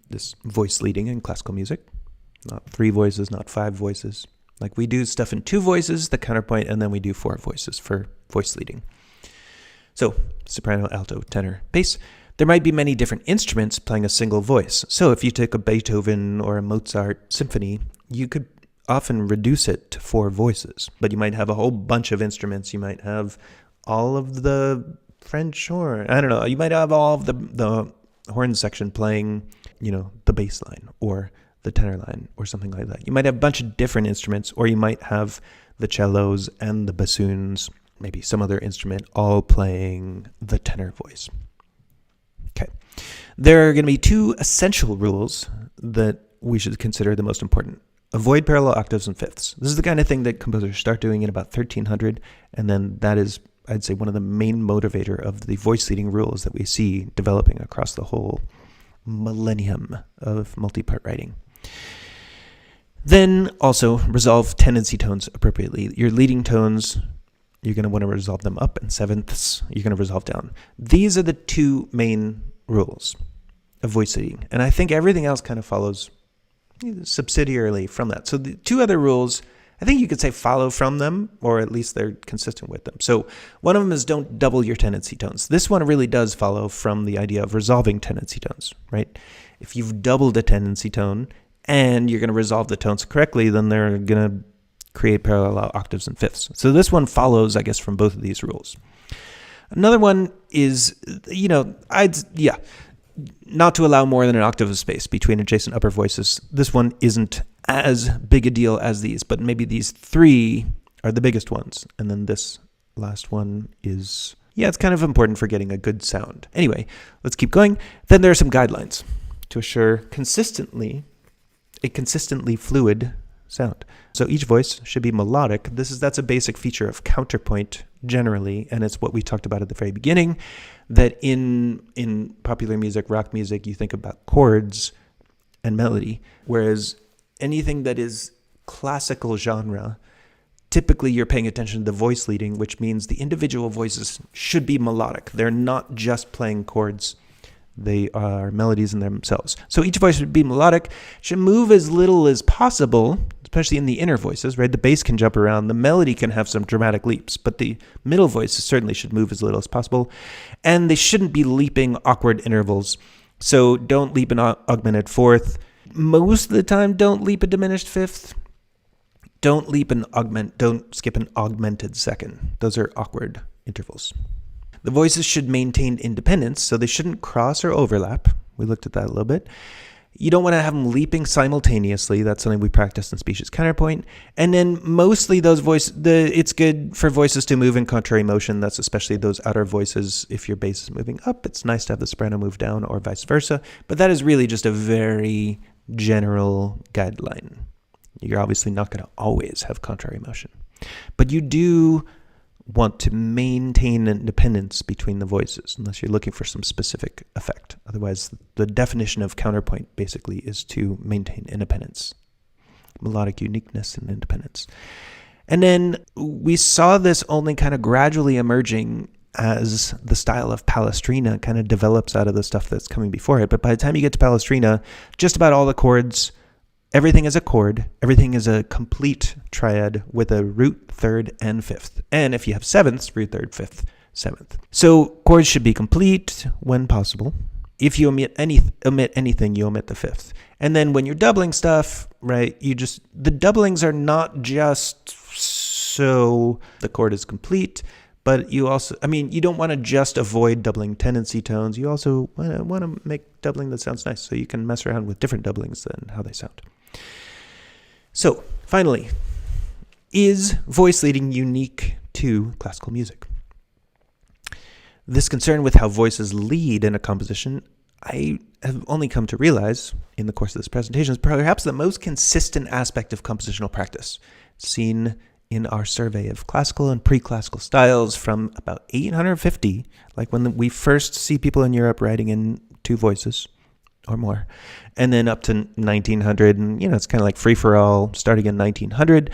this voice leading in classical music, not three voices, not five voices. Like we do stuff in two voices, the counterpoint, and then we do four voices for voice leading. So soprano, alto, tenor, bass. There might be many different instruments playing a single voice. So if you take a Beethoven or a Mozart symphony, you could often reduce it to four voices, but you might have a whole bunch of instruments. You might have all of the French horn. I don't know. You might have all of the horn section playing, the bass line or the tenor line or something like that. You might have a bunch of different instruments, or you might have the cellos and the bassoons, maybe some other instrument, all playing the tenor voice. Okay. There are going to be two essential rules that we should consider the most important. Avoid parallel octaves and fifths. This is the kind of thing that composers start doing in about 1300, and then that is, I'd say, one of the main motivator of the voice leading rules that we see developing across the whole millennium of multipart writing. Then also resolve tendency tones appropriately. Your leading tones, you're going to want to resolve them up, and sevenths, you're going to resolve down. These are the two main rules of voice leading, and I think everything else kind of follows subsidiarily from that. So the two other rules, I think you could say follow from them, or at least they're consistent with them. So one of them is don't double your tendency tones. This one really does follow from the idea of resolving tendency tones, right? If you've doubled a tendency tone and you're going to resolve the tones correctly, then they're going to create parallel octaves and fifths. So this one follows, I guess, from both of these rules. Another one is, not to allow more than an octave of space between adjacent upper voices. This one isn't as big a deal as these, but maybe these three are the biggest ones, and then this last one is, it's kind of important for getting a good sound. Anyway, let's keep going. Then there are some guidelines to assure a consistently fluid sound. So each voice should be melodic. That's a basic feature of counterpoint generally, and it's what we talked about at the very beginning, that in popular music, rock music, you think about chords and melody, whereas anything that is classical genre, typically you're paying attention to the voice leading, which means the individual voices should be melodic. They're not just playing chords. They are melodies in themselves. So each voice should be melodic, should move as little as possible, especially in the inner voices, right? The bass can jump around. The melody can have some dramatic leaps, but the middle voices certainly should move as little as possible. And they shouldn't be leaping awkward intervals. So don't leap an augmented fourth. Most of the time, don't leap a diminished fifth. Don't skip an augmented second. Those are awkward intervals. The voices should maintain independence, so they shouldn't cross or overlap. We looked at that a little bit. You don't want to have them leaping simultaneously. That's something we practiced in species counterpoint. And then mostly those it's good for voices to move in contrary motion. That's especially those outer voices. If your bass is moving up, it's nice to have the soprano move down, or vice versa. But that is really just a very general guideline. You're obviously not going to always have contrary motion. But you do want to maintain independence between the voices, unless you're looking for some specific effect. Otherwise, the definition of counterpoint basically is to maintain independence, melodic uniqueness and independence. And then we saw this only kind of gradually emerging as the style of Palestrina kind of develops out of the stuff that's coming before it. But by the time you get to Palestrina, just about all the chords, everything is a chord. Everything is a complete triad with a root, third, and fifth. And if you have sevenths, root, third, fifth, seventh. So chords should be complete when possible. If you omit anything, you omit the fifth. And then when you're doubling stuff, right, the doublings are not just so the chord is complete, but you also, you don't want to just avoid doubling tendency tones. You also want to make doubling that sounds nice, so you can mess around with different doublings than how they sound. So, finally, is voice leading unique to classical music? This concern with how voices lead in a composition, I have only come to realize in the course of this presentation, is perhaps the most consistent aspect of compositional practice, seen in our survey of classical and pre-classical styles from about 850, like when we first see people in Europe writing in two voices or more, and then up to 1900, and it's kind of like free-for-all starting in 1900.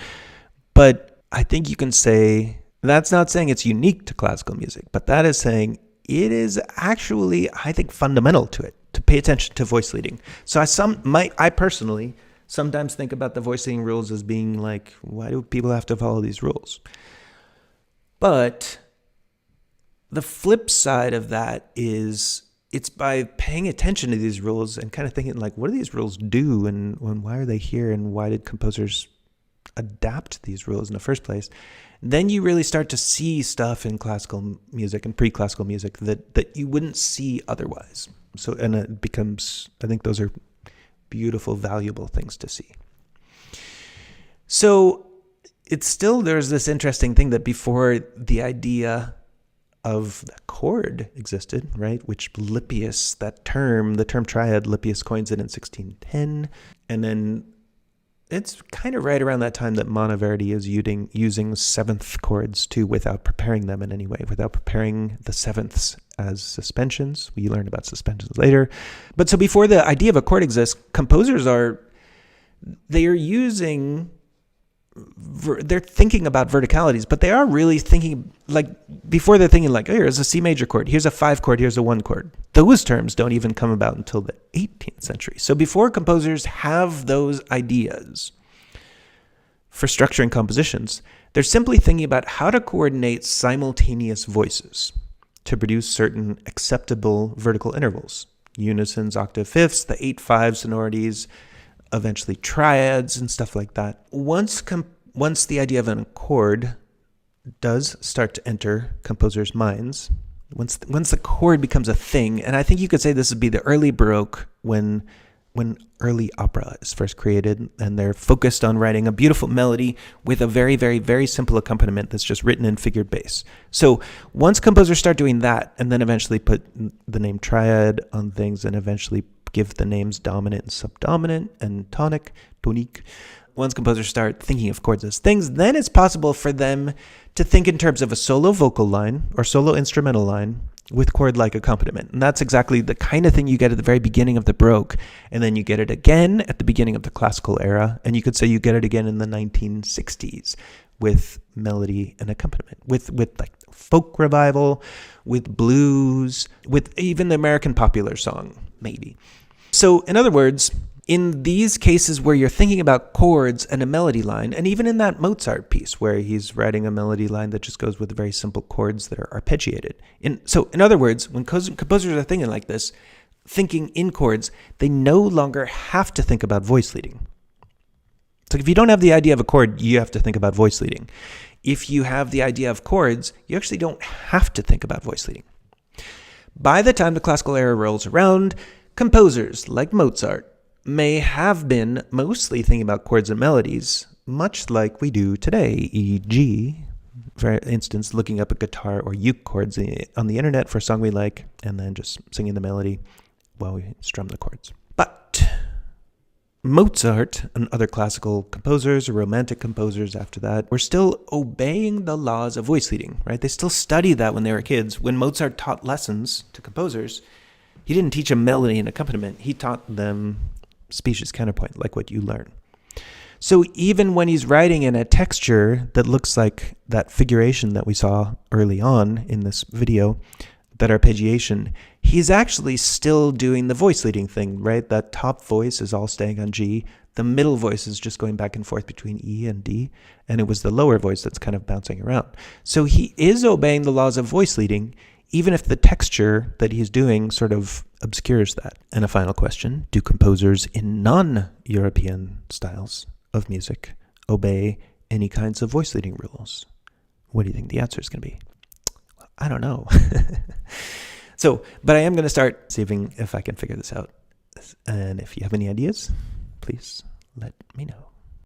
But I think you can say, that's not saying it's unique to classical music, but that is saying it is actually, I think, fundamental to it, to pay attention to voice leading. So I personally sometimes think about the voice leading rules as being like, why do people have to follow these rules? But the flip side of that is, it's by paying attention to these rules and kind of thinking like, what do these rules do, and why are they here, and why did composers adapt these rules in the first place? Then you really start to see stuff in classical music and pre-classical music that you wouldn't see otherwise. So, and it becomes, I think those are beautiful, valuable things to see. So there's this interesting thing that before the idea of the chord existed, right, which Lippius, the term triad, Lippius coins it in 1610, and then it's kind of right around that time that Monteverdi is using seventh chords too, without preparing them in any way, without preparing the sevenths as suspensions. We learn about suspensions later. But so before the idea of a chord exists, composers they're thinking about verticalities, but they are really thinking, like, before they're thinking like, oh, here's a C major chord, here's a 5 chord, here's a 1 chord. Those terms don't even come about until the 18th century. So before composers have those ideas for structuring compositions, they're simply thinking about how to coordinate simultaneous voices to produce certain acceptable vertical intervals, unisons, octave fifths, the 8/5 sonorities, eventually triads and stuff like that. Once the idea of an chord does start to enter composers' minds, once the chord becomes a thing, and I think you could say this would be the early Baroque, when when early opera is first created, and they're focused on writing a beautiful melody with a very, very, very simple accompaniment that's just written in figured bass. So once composers start doing that, and then eventually put the name triad on things, and eventually give the names dominant and subdominant and tonic, tonique, once composers start thinking of chords as things, then it's possible for them to think in terms of a solo vocal line or solo instrumental line with chord-like accompaniment. And that's exactly the kind of thing you get at the very beginning of the Baroque, and then you get it again at the beginning of the classical era, and you could say you get it again in the 1960s with melody and accompaniment, with like folk revival, with blues, with even the American popular song, maybe. So in other words, in these cases where you're thinking about chords and a melody line, and even in that Mozart piece where he's writing a melody line that just goes with very simple chords that are arpeggiated. So in other words, when composers are thinking like this, thinking in chords, they no longer have to think about voice leading. So if you don't have the idea of a chord, you have to think about voice leading. If you have the idea of chords, you actually don't have to think about voice leading. By the time the classical era rolls around, composers like Mozart may have been mostly thinking about chords and melodies, much like we do today, e.g., for instance, looking up a guitar or uke chords on the internet for a song we like, and then just singing the melody while we strum the chords. But Mozart and other classical composers or romantic composers after that were still obeying the laws of voice leading, right? They still studied that when they were kids. When Mozart taught lessons to composers, he didn't teach them melody and accompaniment. He taught them specious counterpoint, like what you learn. So even when he's writing in a texture that looks like that figuration that we saw early on in this video, that arpeggiation, he's actually still doing the voice leading thing, right? That top voice is all staying on G. The middle voice is just going back and forth between E and D, and it was the lower voice that's kind of bouncing around. So he is obeying the laws of voice leading, even if the texture that he's doing sort of obscures that. And a final question, do composers in non-European styles of music obey any kinds of voice leading rules? What do you think the answer is going to be? Well, I don't know. But I am going to start seeing if I can figure this out. And if you have any ideas, please let me know.